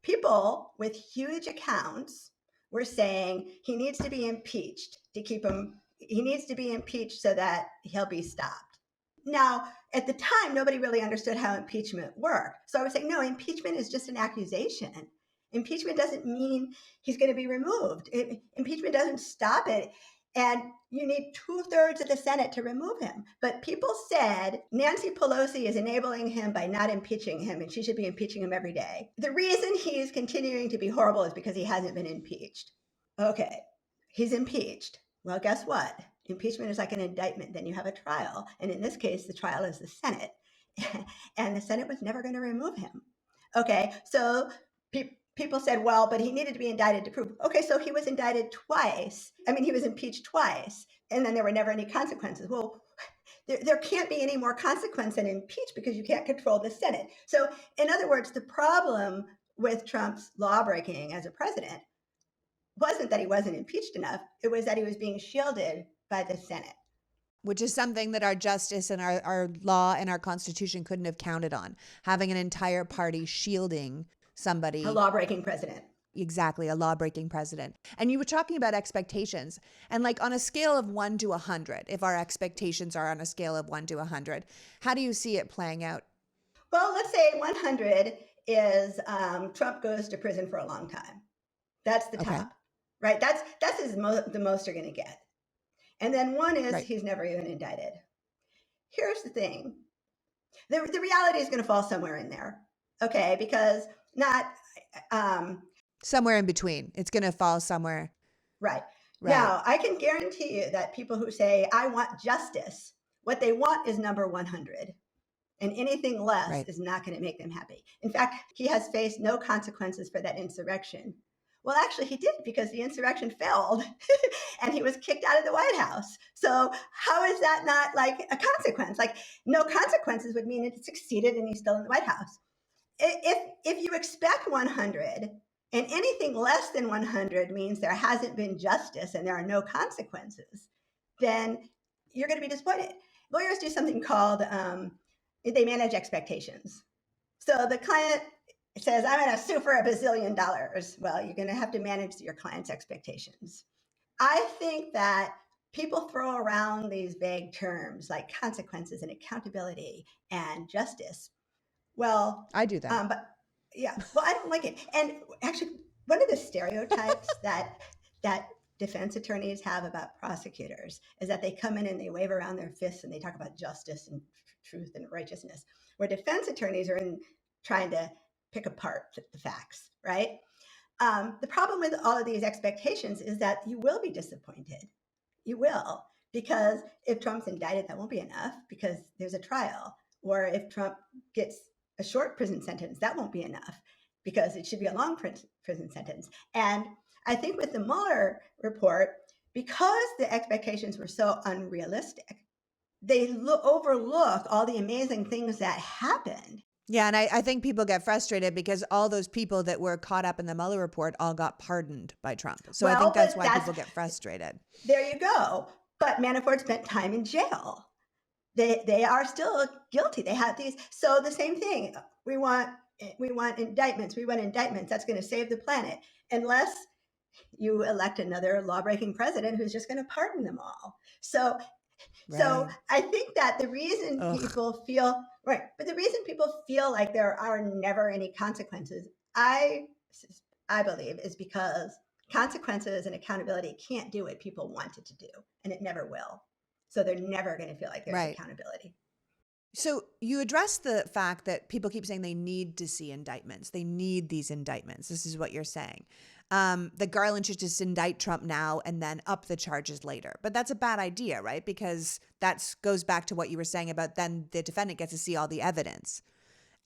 people with huge accounts were saying he needs to be impeached to keep him. He needs to be impeached so that he'll be stopped. Now, at the time, nobody really understood how impeachment worked. So I was saying, no, impeachment is just an accusation. Impeachment doesn't mean he's going to be removed. Impeachment doesn't stop it. And you need 2/3 of the Senate to remove him. But people said Nancy Pelosi is enabling him by not impeaching him, and she should be impeaching him every day. The reason he's continuing to be horrible is because he hasn't been impeached. Okay, he's impeached. Well, guess what? Impeachment is like an indictment. Then you have a trial. And in this case, the trial is the Senate. And the Senate was never going to remove him. Okay, so people said, well, but he needed to be indicted to prove. Okay, so he was indicted twice. I mean, he was impeached twice, and then there were never any consequences. Well, there can't be any more consequence than impeach because you can't control the Senate. So in other words, the problem with Trump's lawbreaking as a president wasn't that he wasn't impeached enough. It was that he was being shielded by the Senate. Which is something that our justice and our law and our Constitution couldn't have counted on. Having an entire party shielding somebody. A law-breaking president. Exactly, a law-breaking president. And you were talking about expectations. And like on a scale of 1 to 100, if our expectations are on a scale of 1 to 100, how do you see it playing out? Well, let's say 100 is Trump goes to prison for a long time. That's the top, right? That's the most you're going to get. And then 1 is he's never even indicted. Here's the thing. The reality is going to fall somewhere in there, okay? Because not... somewhere in between. It's going to fall somewhere. Right. Now, I can guarantee you that people who say, I want justice, what they want is number 100. And anything less is not going to make them happy. In fact, he has faced no consequences for that insurrection. Well, actually, he did, because the insurrection failed and he was kicked out of the White House. So how is that not like a consequence? Like, no consequences would mean it succeeded and he's still in the White House. If you expect 100 and anything less than 100 means there hasn't been justice and there are no consequences, then you're going to be disappointed. Lawyers do something called, they manage expectations. So the client says, I'm going to sue for $1 bazillion. Well, you're going to have to manage your client's expectations. I think that people throw around these vague terms like consequences and accountability and justice. Well, I do that. But yeah, well, I don't like it. And actually, one of the stereotypes that defense attorneys have about prosecutors is that they come in and they wave around their fists and they talk about justice and truth and righteousness, where defense attorneys are in trying to pick apart the facts, right? The problem with all of these expectations is that you will be disappointed. You will, because if Trump's indicted, that won't be enough because there's a trial. Or if Trump gets a short prison sentence, that won't be enough because it should be a long prison sentence. And I think with the Mueller report, because the expectations were so unrealistic, they overlook all the amazing things that happened. Yeah, and I think people get frustrated because all those people that were caught up in the Mueller report all got pardoned by Trump. So I think that's why people get frustrated. There you go. But Manafort spent time in jail. They are still guilty. They have these. So the same thing. We want indictments. We want indictments. That's going to save the planet. Unless you elect another law-breaking president who's just going to pardon them all. So I think that the reason people feel but the reason people feel like there are never any consequences, I believe, is because consequences and accountability can't do what people want it to do, and it never will. So they're never going to feel like there's accountability. So you address the fact that people keep saying they need to see indictments. They need these indictments. This is what you're saying. That Garland should just indict Trump now and then up the charges later. But that's a bad idea, right? Because that goes back to what you were saying about then the defendant gets to see all the evidence.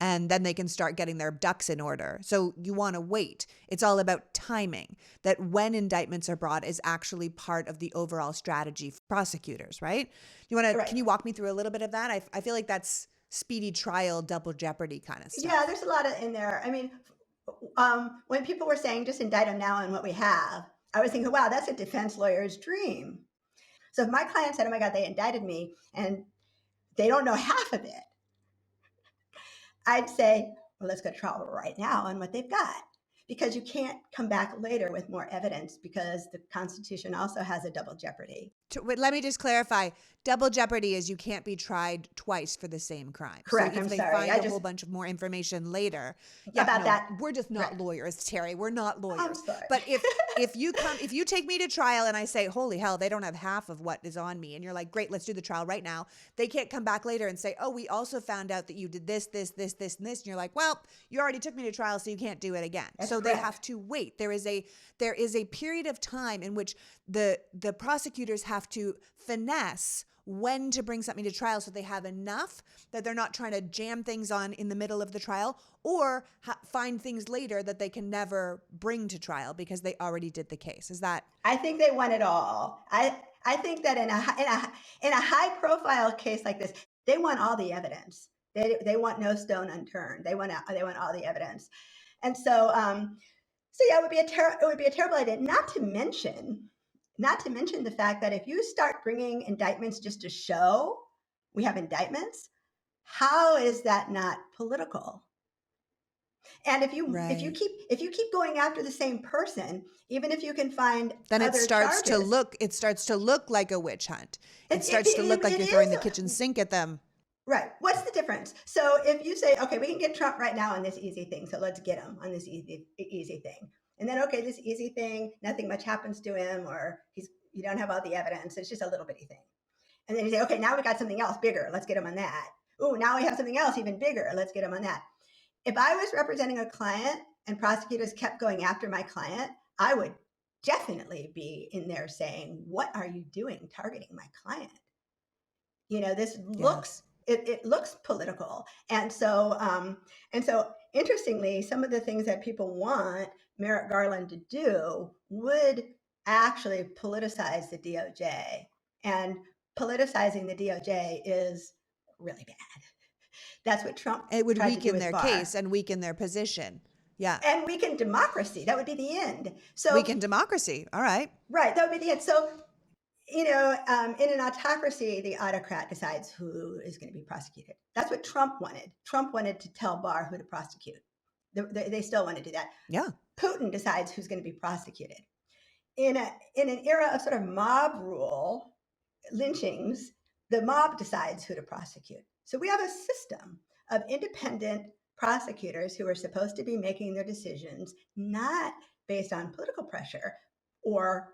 and then they can start getting their ducks in order. So you want to wait. It's all about timing, that when indictments are brought is actually part of the overall strategy for prosecutors, right? Right. Can you walk me through a little bit of that? I feel like that's speedy trial, double jeopardy kind of stuff. Yeah, there's a lot in there. I mean, when people were saying just indict them now on what we have, I was thinking, wow, that's a defense lawyer's dream. So if my client said, oh my God, they indicted me and they don't know half of it, I'd say, well, let's go to trial right now on what they've got. Because you can't come back later with more evidence because the Constitution also has a double jeopardy. But let me just clarify. Double jeopardy is you can't be tried twice for the same crime. Correct. So if I'm they sorry. find a whole bunch of more information later, that. We're just not lawyers, Teri. We're not lawyers. I'm sorry. But if you take me to trial and I say, holy hell, they don't have half of what is on me, and you're like, great, let's do the trial right now. They can't come back later and say, oh, we also found out that you did this, and this. And you're like, well, you already took me to trial, so you can't do it again. That's so correct. They have to wait. There is a period of time in which the prosecutors have to finesse when to bring something to trial so they have enough that they're not trying to jam things on in the middle of the trial or find things later that they can never bring to trial because they already did the case. Is that? I think they want it all. I think that in a high profile case like this, they want all the evidence. They want no stone unturned. They want all the evidence. And so yeah, it would be a terrible idea. Not to mention the fact that if you start bringing indictments just to show we have indictments, how is that not political? And if you keep going after the same person, even if you can find then other it starts to look like a witch hunt. It starts to look like you're throwing the kitchen sink at them. Right. What's the difference? So if you say, okay, we can get Trump right now on this easy thing, so let's get him on this easy thing. And then, okay, this easy thing, nothing much happens to him, or you don't have all the evidence. It's just a little bitty thing. And then you say, okay, now we got something else bigger. Let's get him on that. Ooh, now we have something else even bigger. Let's get him on that. If I was representing a client and prosecutors kept going after my client, I would definitely be in there saying, what are you doing targeting my client? This looks, it looks political. And so interestingly, some of the things that people want Merrick Garland to do would actually politicize the DOJ. And politicizing the DOJ is really bad. That's what Trump It would weaken their case and weaken their position. Yeah. And weaken democracy. That would be the end. So weaken democracy. All right. Right. That would be the end. So, in an autocracy, the autocrat decides who is going to be prosecuted. That's what Trump wanted. Trump wanted to tell Barr who to prosecute. They still want to do that. Yeah. Putin decides who's going to be prosecuted. In an era of sort of mob rule, lynchings, the mob decides who to prosecute. So we have a system of independent prosecutors who are supposed to be making their decisions not based on political pressure or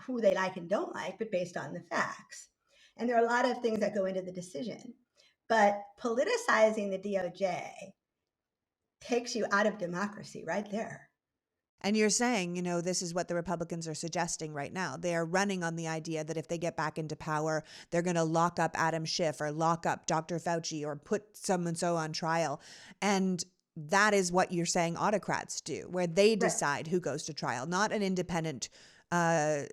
who they like and don't like, but based on the facts. And there are a lot of things that go into the decision. But politicizing the DOJ takes you out of democracy right there. And you're saying, this is what the Republicans are suggesting right now. They are running on the idea that if they get back into power, they're going to lock up Adam Schiff or lock up Dr. Fauci or put so-and-so on trial. And that is what you're saying autocrats do, where they decide who goes to trial, not an independent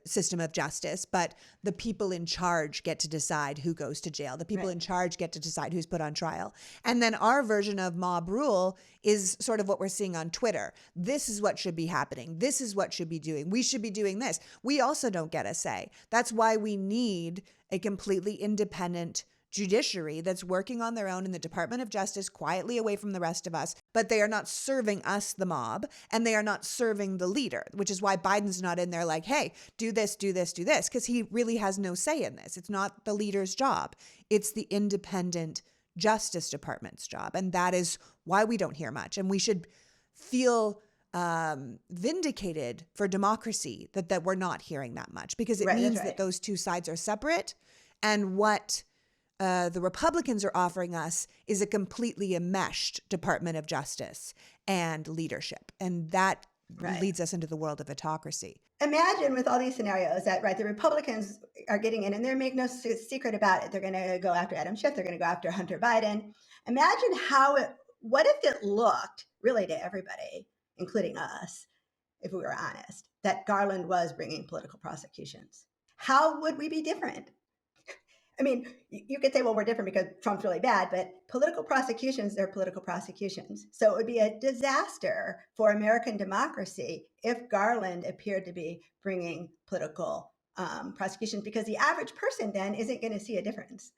system of justice, but the people in charge get to decide who goes to jail. The people in charge get to decide who's put on trial. And then our version of mob rule is sort of what we're seeing on Twitter. This is what should be happening. This is what should be doing. We should be doing this. We also don't get a say. That's why we need a completely independent judiciary that's working on their own in the Department of Justice, quietly away from the rest of us, but they are not serving us, the mob, and they are not serving the leader, which is why Biden's not in there like, hey, do this, because he really has no say in this. It's not the leader's job. It's the independent Justice Department's job. And that is why we don't hear much. And we should feel vindicated for democracy that we're not hearing that much, because it means that those two sides are separate. And what the Republicans are offering us is a completely enmeshed Department of Justice and leadership. And that leads us into the world of autocracy. Imagine with all these scenarios that, the Republicans are getting in, and they make no secret about it. They're going to go after Adam Schiff. They're going to go after Hunter Biden. Imagine how it what if it looked really to everybody, including us, if we were honest, that Garland was bringing political prosecutions? How would we be different? I mean, you could say, well, we're different because Trump's really bad, but political prosecutions, they're political prosecutions. So it would be a disaster for American democracy if Garland appeared to be bringing political prosecutions, because the average person then isn't going to see a difference.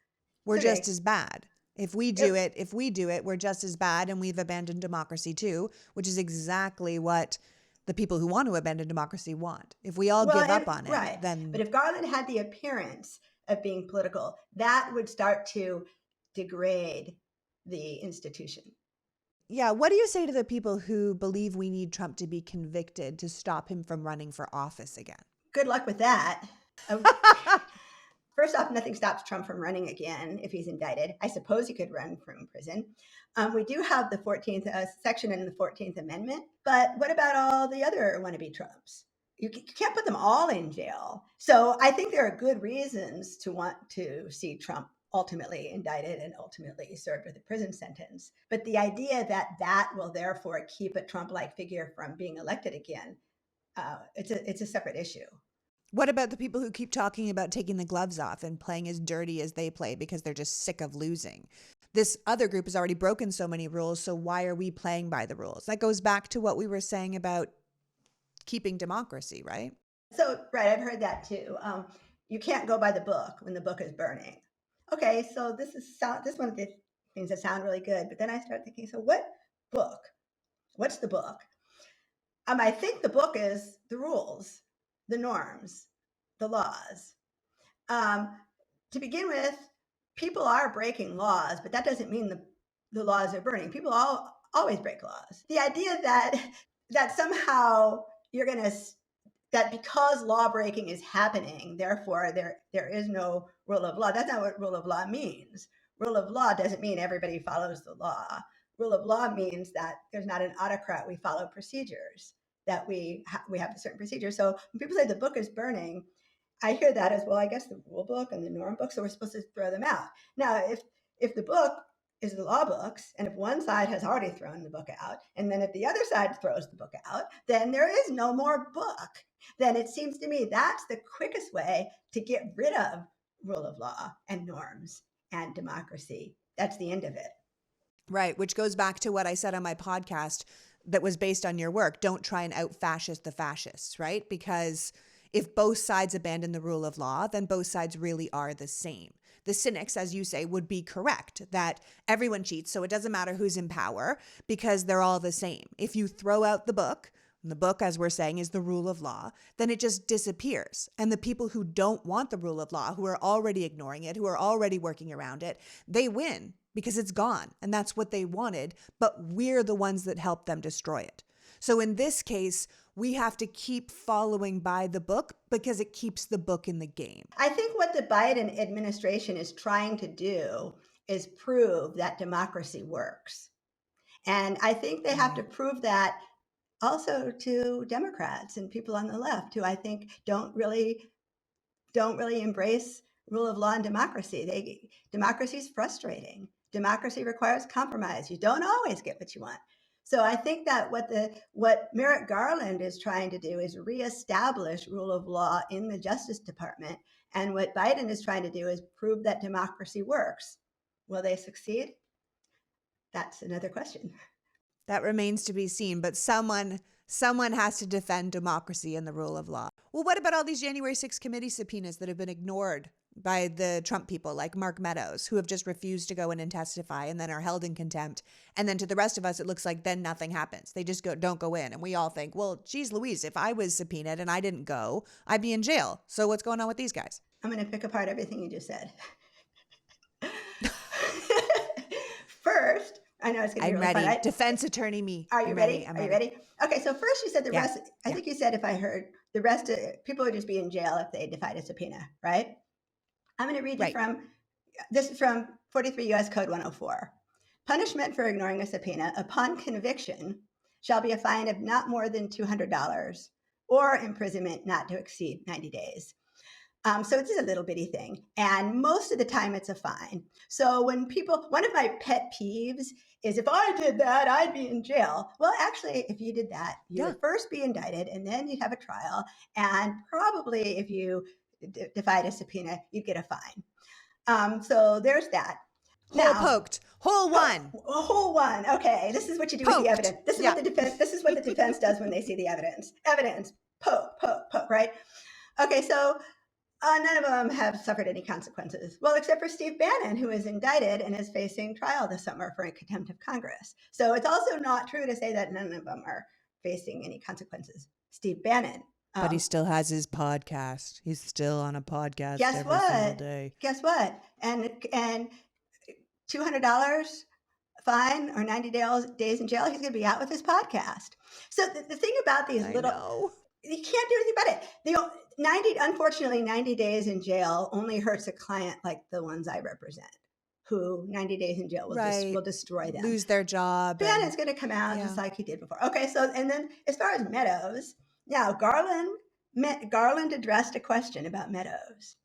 We're just as bad. If we do it, we're just as bad, and we've abandoned democracy too, which is exactly what the people who want to abandon democracy want. If we all give up on it, then... But if Garland had the appearance of being political, that would start to degrade the institution. Yeah, what do you say to the people who believe we need Trump to be convicted to stop him from running for office again? Good luck with that. First off, nothing stops Trump from running again if he's indicted. I suppose he could run from prison. We do have the 14th section in the 14th Amendment, but what about all the other wannabe Trumps? You can't put them all in jail. So I think there are good reasons to want to see Trump ultimately indicted and ultimately served with a prison sentence. But the idea that that will therefore keep a Trump-like figure from being elected again, it's a separate issue. What about the people who keep talking about taking the gloves off and playing as dirty as they play because they're just sick of losing? This other group has already broken so many rules, so why are we playing by the rules? That goes back to what we were saying about keeping democracy, right? So, right, I've heard that too. You can't go by the book when the book is burning. Okay, so this is one of the things that sound really good, but then I start thinking, so what book? What's the book? I think the book is the rules, the norms, the laws. To begin with, people are breaking laws, but that doesn't mean the laws are burning. People always break laws. The idea that somehow you're going to, that because law breaking is happening, therefore there is no rule of law. That's not what rule of law means. Rule of law doesn't mean everybody follows the law. Rule of law means that there's not an autocrat. We follow procedures, that we have a certain procedure. So when people say the book is burning, I hear that as, well, I guess the rule book and the norm book, so we're supposed to throw them out. Now, if the book is the law books, and if one side has already thrown the book out, and then if the other side throws the book out, then there is no more book. Then it seems to me that's the quickest way to get rid of rule of law and norms and democracy. That's the end of it. Right, which goes back to what I said on my podcast that was based on your work. Don't try and out-fascist the fascists, right? Because if both sides abandon the rule of law, then both sides really are the same. The cynics, as you say, would be correct that everyone cheats, so it doesn't matter who's in power because they're all the same. If you throw out the book, and the book, as we're saying, is the rule of law, then it just disappears. And the people who don't want the rule of law, who are already ignoring it, who are already working around it, they win because it's gone. And that's what they wanted, but we're the ones that helped them destroy it. So in this case, we have to keep following by the book because it keeps the book in the game. I think what the Biden administration is trying to do is prove that democracy works. And I think they have to prove that also to Democrats and people on the left who I think don't really embrace rule of law and democracy. Democracy is frustrating. Democracy requires compromise. You don't always get what you want. So I think that what Merrick Garland is trying to do is reestablish rule of law in the Justice Department. And what Biden is trying to do is prove that democracy works. Will they succeed? That's another question. That remains to be seen, but someone has to defend democracy and the rule of law. Well, what about all these January 6th committee subpoenas that have been ignored by the Trump people like Mark Meadows, who have just refused to go in and testify and then are held in contempt? And then to the rest of us, it looks like then nothing happens. They just don't go in. And we all think, well, geez Louise, if I was subpoenaed and I didn't go, I'd be in jail. So what's going on with these guys? I'm going to pick apart everything you just said. First, I know it's going to be really ready. fun. Defense attorney me. Are you ready? I'm Are you ready? Okay, so first you said the rest, I Yeah. think you said, if I heard, the rest of people would just be in jail if they defied a subpoena, right? I'm going to read you this is from 43 U.S. Code 104. Punishment for ignoring a subpoena upon conviction shall be a fine of not more than $200 or imprisonment not to exceed 90 days. So it's just a little bitty thing. And most of the time it's a fine. So when one of my pet peeves is if I did that, I'd be in jail. Well, actually, if you did that, you would first be indicted and then you'd have a trial. And probably if you defied a subpoena, you'd get a fine. So there's that. Hole poked. Hole one. Hole one. Okay. This is what you do with the evidence. This is what the defense. This is what the defense does when they see the evidence. Evidence. Poke. Right. Okay. So none of them have suffered any consequences. Well, except for Steve Bannon, who is indicted and is facing trial this summer for contempt of Congress. So it's also not true to say that none of them are facing any consequences. Steve Bannon. But he still has his podcast. He's still on a podcast every single day. Guess what? And $200 fine or 90 days in jail, he's going to be out with his podcast. So the thing about these you can't do anything about it. Unfortunately, 90 days in jail only hurts a client like the ones I represent, who 90 days in jail will destroy them. Lose their job. Bannon's going to come out just like he did before. Okay, so, and then as far as Meadows, now Garland addressed a question about Meadows.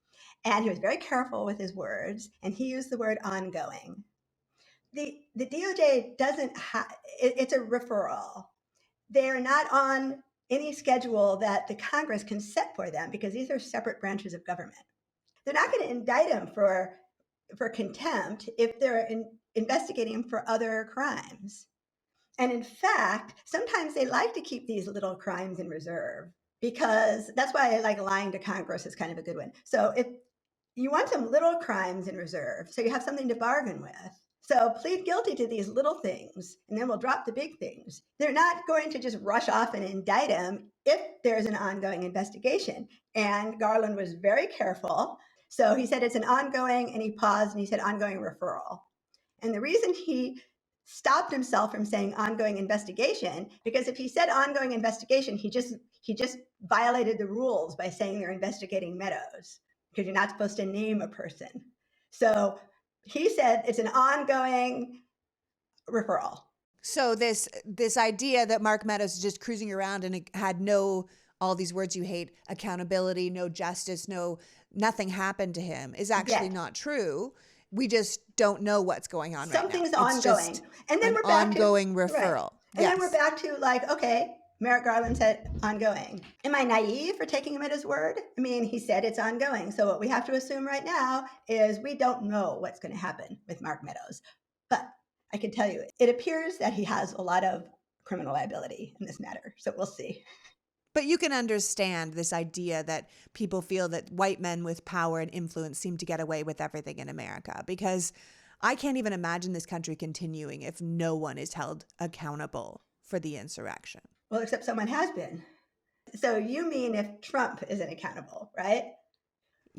And he was very careful with his words, and he used the word ongoing. The DOJ doesn't it's a referral. They're not on any schedule that the Congress can set for them because these are separate branches of government. They're not going to indict him for contempt if they're investigating him for other crimes. And in fact, sometimes they like to keep these little crimes in reserve because that's why I like lying to Congress is kind of a good one. So if you want some little crimes in reserve, so you have something to bargain with. So plead guilty to these little things, and then we'll drop the big things. They're not going to just rush off and indict him if there's an ongoing investigation. And Garland was very careful. So he said it's an ongoing, and he paused and he said ongoing referral. And the reason he stopped himself from saying ongoing investigation, because if he said ongoing investigation, he just violated the rules by saying they're investigating Meadows, because you're not supposed to name a person. So he said it's an ongoing referral. So this idea that Mark Meadows is just cruising around and it had all these words you hate, accountability, no justice, nothing happened to him is actually not true. We just don't know what's going on right now. Something's ongoing. And then we're back ongoing referral. Right. And then we're back to okay, Merrick Garland said ongoing. Am I naive for taking him at his word? I mean, he said it's ongoing. So what we have to assume right now is we don't know what's going to happen with Mark Meadows. But I can tell you, it appears that he has a lot of criminal liability in this matter. So we'll see. But you can understand this idea that people feel that white men with power and influence seem to get away with everything in America, because I can't even imagine this country continuing if no one is held accountable for the insurrection. Well, except someone has been. So you mean if Trump isn't accountable, right?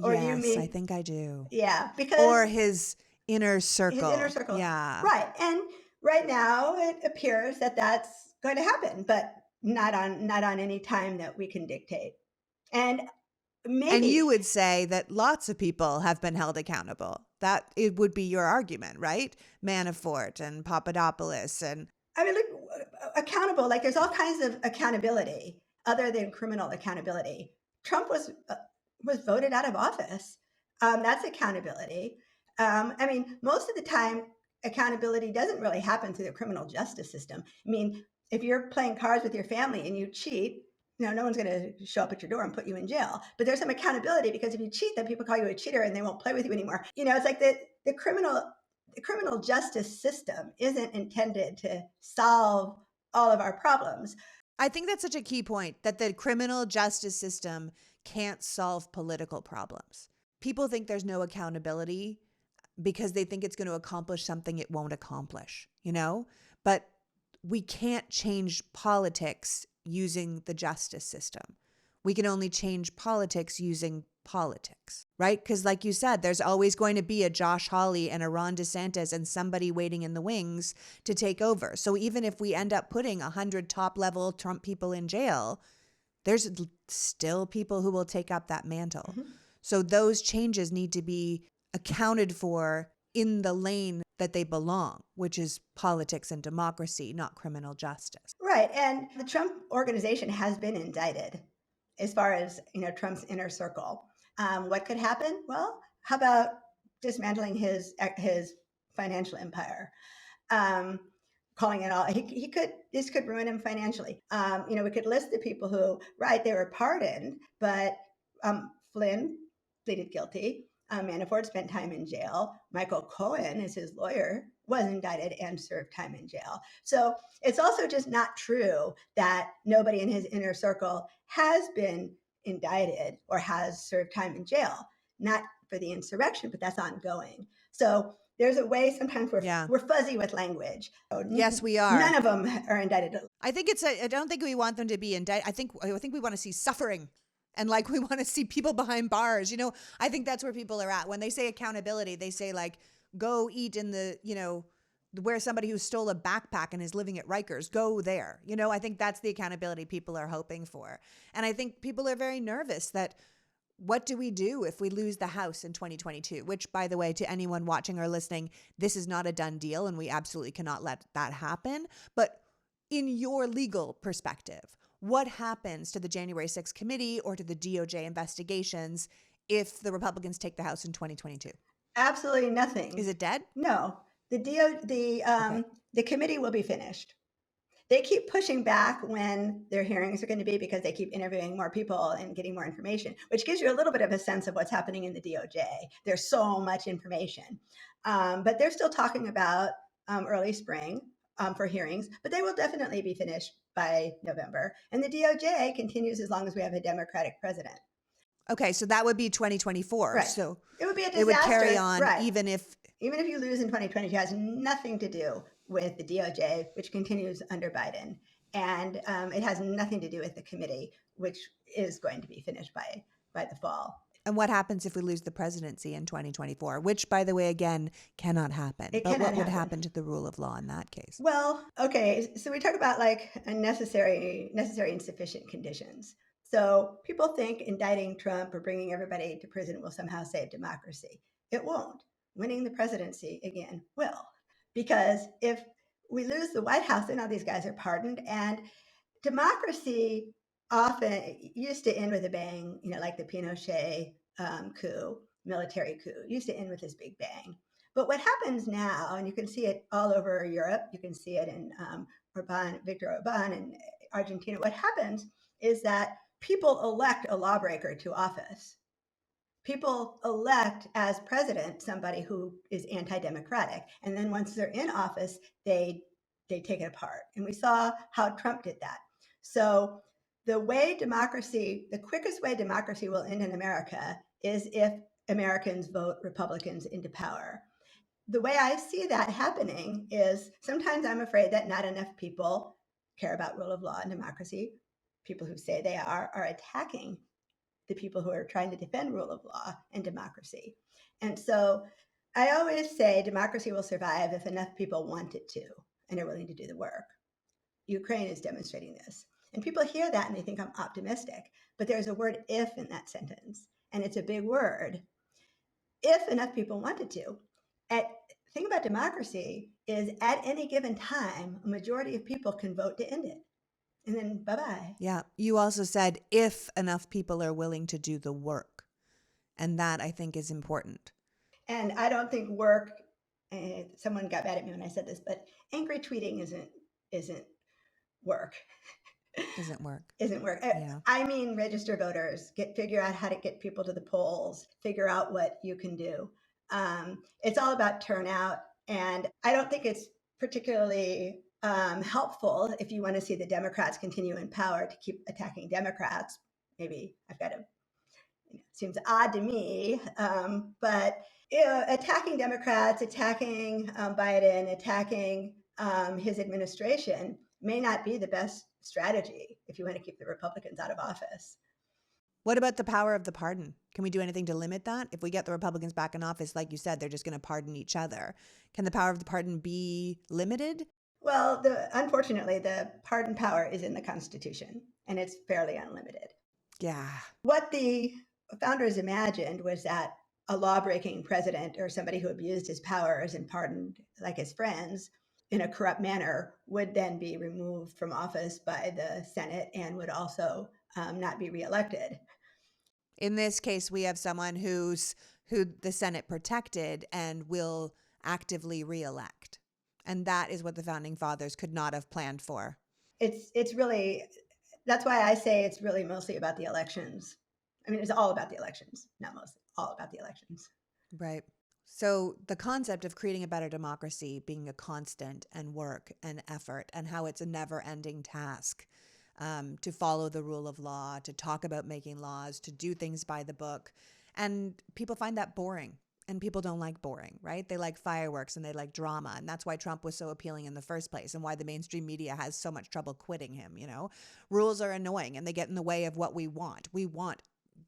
Or yes, you mean, I think I do. Yeah, because or his inner circle. His inner circle. Yeah. Right. And right now it appears that that's going to happen, but not on any time that we can dictate. And you would say that lots of people have been held accountable. That it would be your argument, right? Manafort and Papadopoulos and accountable. Like there's all kinds of accountability other than criminal accountability. Trump was voted out of office. That's accountability. Most of the time, accountability doesn't really happen through the criminal justice system. I mean, if you're playing cards with your family and you cheat, no one's going to show up at your door and put you in jail. But there's some accountability because if you cheat, then people call you a cheater and they won't play with you anymore. It's like the criminal justice system isn't intended to solve all of our problems. I think that's such a key point, that the criminal justice system can't solve political problems. People think there's no accountability because they think it's going to accomplish something it won't accomplish, But we can't change politics using the justice system. We can only change politics using politics, right? Because like you said, there's always going to be a Josh Hawley and a Ron DeSantis and somebody waiting in the wings to take over. So even if we end up putting 100 top-level Trump people in jail, there's still people who will take up that mantle. Mm-hmm. So those changes need to be accounted for in the lane that they belong, which is politics and democracy, not criminal justice. Right. And the Trump organization has been indicted as far as, Trump's inner circle. What could happen? Well, how about dismantling his financial empire? Calling it all, this could ruin him financially. We could list the people who, right, they were pardoned, but Flynn pleaded guilty. Manafort spent time in jail. Michael Cohen, as his lawyer, was indicted and served time in jail. So it's also just not true that nobody in his inner circle has been indicted or has served time in jail. Not for the insurrection, but that's ongoing. So there's a way sometimes we're fuzzy with language. Yes, we are. None of them are indicted. I think I don't think we want them to be indicted. I think we want to see suffering. And like, we want to see people behind bars. I think that's where people are at. When they say accountability, they say like, go eat in the, where somebody who stole a backpack and is living at Rikers, go there. I think that's the accountability people are hoping for. And I think people are very nervous that, what do we do if we lose the House in 2022? Which, by the way, to anyone watching or listening, this is not a done deal and we absolutely cannot let that happen. But in your legal perspective, what happens to the January 6th committee or to the DOJ investigations if the Republicans take the House in 2022? Absolutely nothing. Is it dead? No. The committee will be finished. They keep pushing back when their hearings are going to be because they keep interviewing more people and getting more information, which gives you a little bit of a sense of what's happening in the DOJ. There's so much information. But they're still talking about early spring for hearings, but they will definitely be finished by November. And the DOJ continues as long as we have a Democratic president. Okay, so that would be 2024. Right. So it would be a disaster. It would carry on, right. even if you lose in 2022, it has nothing to do with the DOJ, which continues under Biden. And it has nothing to do with the committee, which is going to be finished by the fall. And what happens if we lose the presidency in 2024, which, by the way, again, cannot happen. But what would happen to the rule of law in that case? Well, okay, so we talk about like necessary and sufficient conditions. So people think indicting Trump or bringing everybody to prison will somehow save democracy. It won't. Winning the presidency, again, will. Because if we lose the White House, then all these guys are pardoned. And democracy often used to end with a bang, like the Pinochet coup, military coup, used to end with this big bang. But what happens now, and you can see it all over Europe, you can see it in Viktor Orban in Argentina, what happens is that people elect a lawbreaker to office. People elect as president somebody who is anti-democratic. And then once they're in office, they take it apart. And we saw how Trump did that. So the quickest way democracy will end in America is if Americans vote Republicans into power. The way I see that happening is sometimes I'm afraid that not enough people care about rule of law and democracy. People who say they are attacking the people who are trying to defend rule of law and democracy. And so I always say democracy will survive if enough people want it to and are willing to do the work. Ukraine is demonstrating this. And people hear that and they think I'm optimistic. But there's a word if in that sentence. And it's a big word. If enough people wanted to. The thing about democracy is at any given time, a majority of people can vote to end it. And then bye-bye. Yeah. You also said if enough people are willing to do the work. And that, I think, is important. And I don't think work, someone got mad at me when I said this, but angry tweeting isn't work. Isn't work. Isn't work. Yeah. I mean, register voters, figure out how to get people to the polls, figure out what you can do. It's all about turnout. And I don't think it's particularly helpful if you want to see the Democrats continue in power to keep attacking Democrats. Maybe I've got to, seems odd to me, but attacking Democrats, attacking Biden, attacking his administration may not be the best strategy if you want to keep the Republicans out of office. What about the power of the pardon? Can we do anything to limit that? If we get the Republicans back in office, like you said, they're just going to pardon each other. Can the power of the pardon be limited? Well, unfortunately, the pardon power is in the Constitution, and it's fairly unlimited. Yeah. What the founders imagined was that a law-breaking president or somebody who abused his powers and pardoned like his friends in a corrupt manner would then be removed from office by the Senate and would also not be reelected. In this case, we have someone who the Senate protected and will actively reelect. And that is what the founding fathers could not have planned for. It's really, that's why I say it's really mostly about the elections. I mean, it's all about the elections, not mostly, all about the elections. Right. So the concept of creating a better democracy being a constant and work and effort, and how it's a never-ending task to follow the rule of law, to talk about making laws, to do things by the book. And people find that boring. And people don't like boring, right? They like fireworks and they like drama. And that's why Trump was so appealing in the first place and why the mainstream media has so much trouble quitting him, you know? Rules are annoying and they get in the way of what we want. We want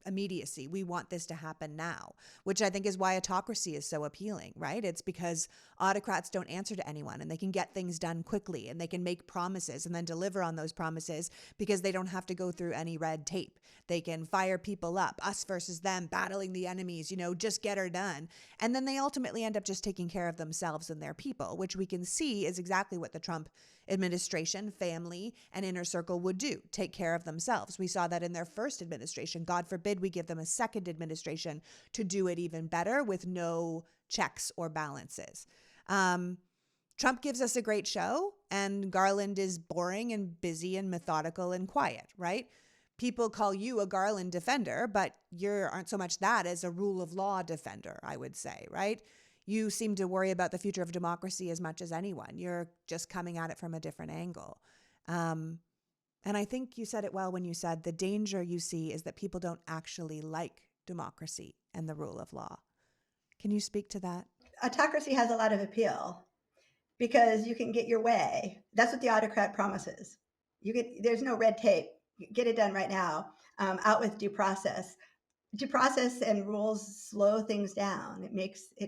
immediacy. We want this to happen now, which I think is why autocracy is so appealing, right? It's because autocrats don't answer to anyone and they can get things done quickly and they can make promises and then deliver on those promises because they don't have to go through any red tape. They can fire people up, us versus them, battling the enemies, just get her done. And then they ultimately end up just taking care of themselves and their people, which we can see is exactly what the Trump administration, family, and inner circle would do, take care of themselves. We saw that in their first administration. God forbid we give them a second administration to do it even better with no checks or balances. Trump gives us a great show, and Garland is boring and busy and methodical and quiet, right? People call you a Garland defender, but you aren't so much that as a rule of law defender, I would say, right? You seem to worry about the future of democracy as much as anyone. You're just coming at it from a different angle. And I think you said it well when you said the danger you see is that people don't actually like democracy and the rule of law. Can you speak to that? Autocracy has a lot of appeal because you can get your way. That's what the autocrat promises. There's no red tape. Get it done right now. Out with due process. Due process and rules slow things down. It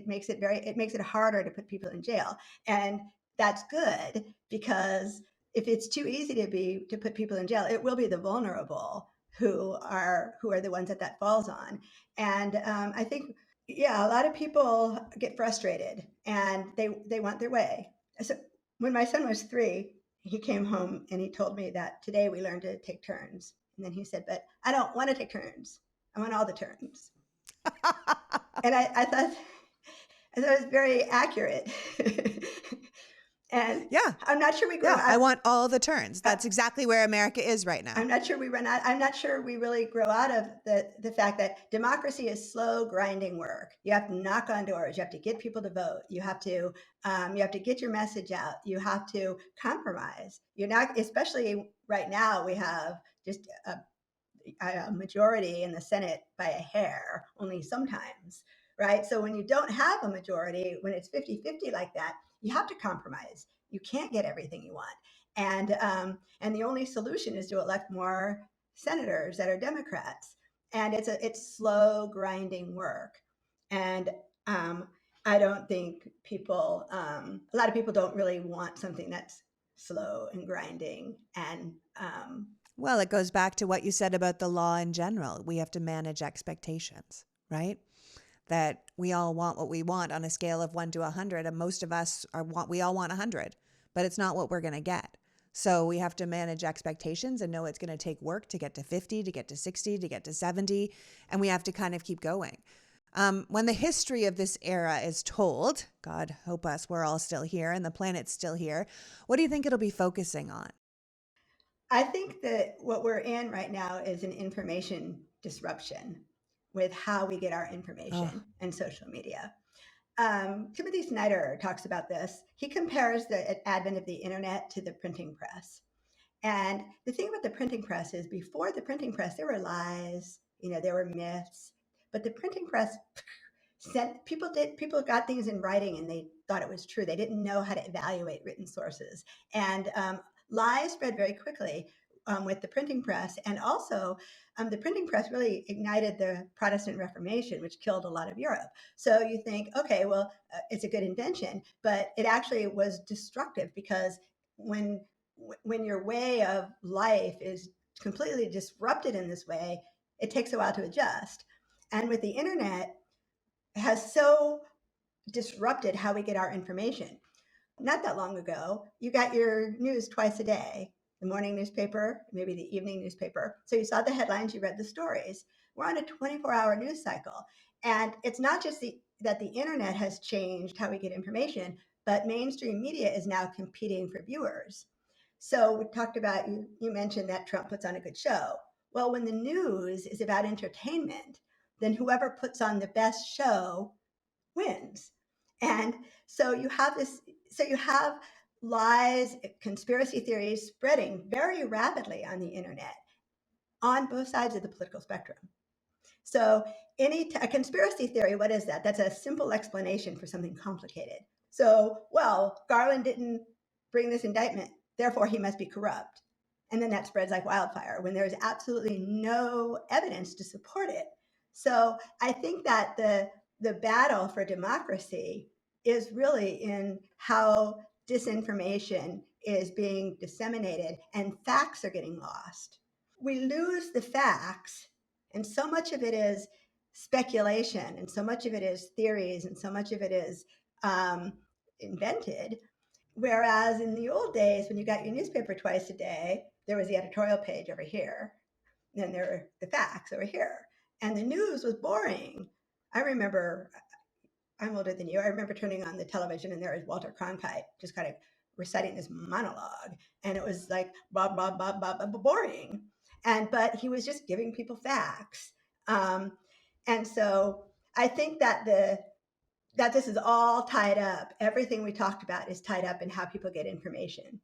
makes it harder to put people in jail, and that's good because if it's too easy to put people in jail, it will be the vulnerable who are the ones that falls on. And I think, yeah, a lot of people get frustrated and they want their way. So when my son was 3, he came home and he told me that today we learned to take turns. And then he said, "But I don't want to take turns. I want all the turns." And I thought it was very accurate. And yeah, I'm not sure we grow out. I want all the turns. That's exactly where America is right now. I'm not sure we run out. I'm not sure we really grow out of the fact that democracy is slow, grinding work. You have to knock on doors. You have to get people to vote. You have to get your message out. You have to compromise. You're not, especially right now, we have just a majority in the Senate by a hair, only sometimes, right? So when you don't have a majority, when it's 50-50 like that, you have to compromise. You can't get everything you want. And the only solution is to elect more senators that are Democrats. And it's slow, grinding work. And I don't think a lot of people don't really want something that's slow and grinding. And well, it goes back to what you said about the law in general. We have to manage expectations, right? That we all want what we want on a scale of 1 to 100, and most of us we all want 100, but it's not what we're going to get. So we have to manage expectations and know it's going to take work to get to 50, to get to 60, to get to 70, and we have to kind of keep going. When the history of this era is told, God hope us, we're all still here and the planet's still here, what do you think it'll be focusing on? I think that what we're in right now is an information disruption with how we get our information and social media. Timothy Snyder talks about this. He compares the advent of the internet to the printing press. And the thing about the printing press is before the printing press, there were lies, there were myths, but the printing press people got things in writing and they thought it was true. They didn't know how to evaluate written sources. And lies spread very quickly with the printing press. And also, the printing press really ignited the Protestant Reformation, which killed a lot of Europe. So you think, okay, well, it's a good invention, but it actually was destructive because when your way of life is completely disrupted in this way, it takes a while to adjust. And with the internet, it has so disrupted how we get our information. Not that long ago, you got your news twice a day. the morning newspaper, maybe the evening newspaper. So you saw the headlines, you read the stories. We're on a 24-hour news cycle. And it's not just that the internet has changed how we get information, but mainstream media is now competing for viewers. So we talked about, you mentioned that Trump puts on a good show. Well, when the news is about entertainment, then whoever puts on the best show wins. And so you have lies, conspiracy theories spreading very rapidly on the internet on both sides of the political spectrum. So a conspiracy theory, what is that? That's a simple explanation for something complicated. So, well, Garland didn't bring this indictment, therefore he must be corrupt. And then that spreads like wildfire when there's absolutely no evidence to support it. So I think that the battle for democracy is really in how disinformation is being disseminated and facts are getting lost. We lose the facts, and so much of it is speculation, and so much of it is theories, and so much of it is invented. Whereas in the old days, when you got your newspaper twice a day, there was the editorial page over here, and then there were the facts over here. And the news was boring. I remember, I'm older than you, I remember turning on the television and there was Walter Cronkite just kind of reciting this monologue. And it was like, blah, blah, blah, blah, blah, boring. But he was just giving people facts. And so I think that this is all tied up. Everything we talked about is tied up in how people get information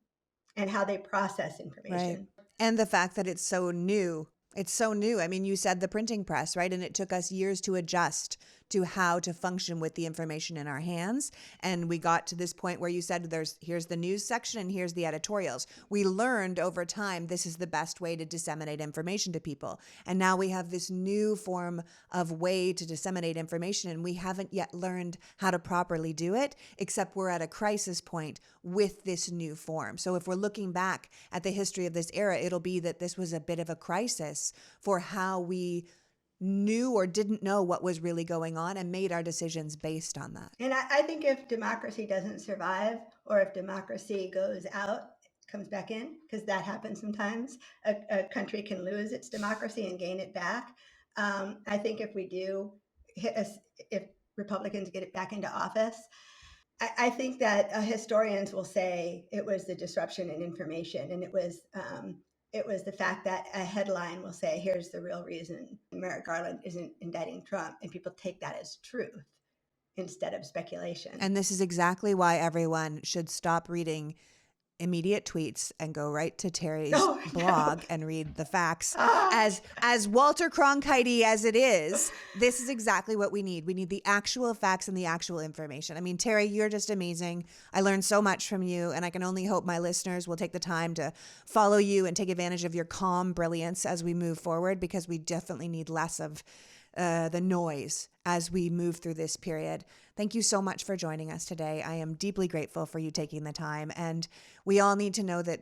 and how they process information. Right. And the fact that it's so new. It's so new. I mean, you said the printing press, right? And it took us years to adjust to how to function with the information in our hands. And we got to this point where you said here's the news section and here's the editorials. We learned over time this is the best way to disseminate information to people. And now we have this new form of way to disseminate information, and we haven't yet learned how to properly do it, except we're at a crisis point with this new form. So if we're looking back at the history of this era, it'll be that this was a bit of a crisis for how we knew or didn't know what was really going on and made our decisions based on that. And I think if democracy doesn't survive, or if democracy goes out, comes back in, because that happens sometimes, a country can lose its democracy and gain it back. I think if Republicans get it back into office, I think that historians will say it was the disruption in information, and it was the fact that a headline will say, here's the real reason Merrick Garland isn't indicting Trump, and people take that as truth instead of speculation. And this is exactly why everyone should stop reading immediate tweets and go right to Teri's blog and read the facts. As Walter Cronkite as it is, this is exactly what we need. We need the actual facts and the actual information. I mean, Teri, you're just amazing. I learned so much from you, and I can only hope my listeners will take the time to follow you and take advantage of your calm brilliance as we move forward, because we definitely need less of the noise as we move through this period. Thank you so much for joining us today. I am deeply grateful for you taking the time. And we all need to know that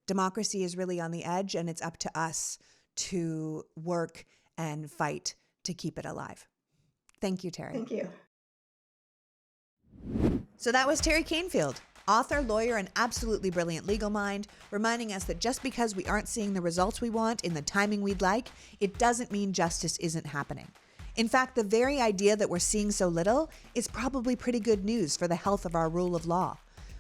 democracy is really on the edge, and it's up to us to work and fight to keep it alive. Thank you, Teri. Thank you. So that was Teri Kanefield, author, lawyer, and absolutely brilliant legal mind, reminding us that just because we aren't seeing the results we want in the timing we'd like, it doesn't mean justice isn't happening. In fact, the very idea that we're seeing so little is probably pretty good news for the health of our rule of law.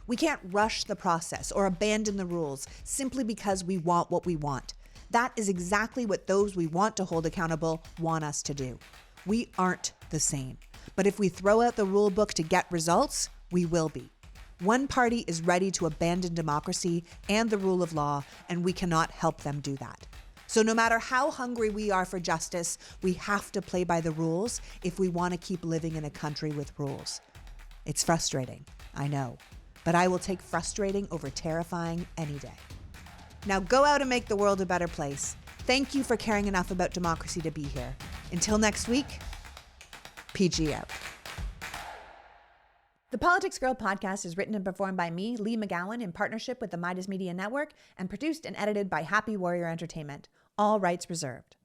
We can't rush the process or abandon the rules simply because we want what we want. That is exactly what those we want to hold accountable want us to do. We aren't the same. But if we throw out the rule book to get results, we will be. One party is ready to abandon democracy and the rule of law, and we cannot help them do that. So no matter how hungry we are for justice, we have to play by the rules if we want to keep living in a country with rules. It's frustrating, I know, but I will take frustrating over terrifying any day. Now go out and make the world a better place. Thank you for caring enough about democracy to be here. Until next week, PG out. The Politics Girl podcast is written and performed by me, Lee McGowan, in partnership with the Meidas Media Network, and produced and edited by Happy Warrior Entertainment. All rights reserved.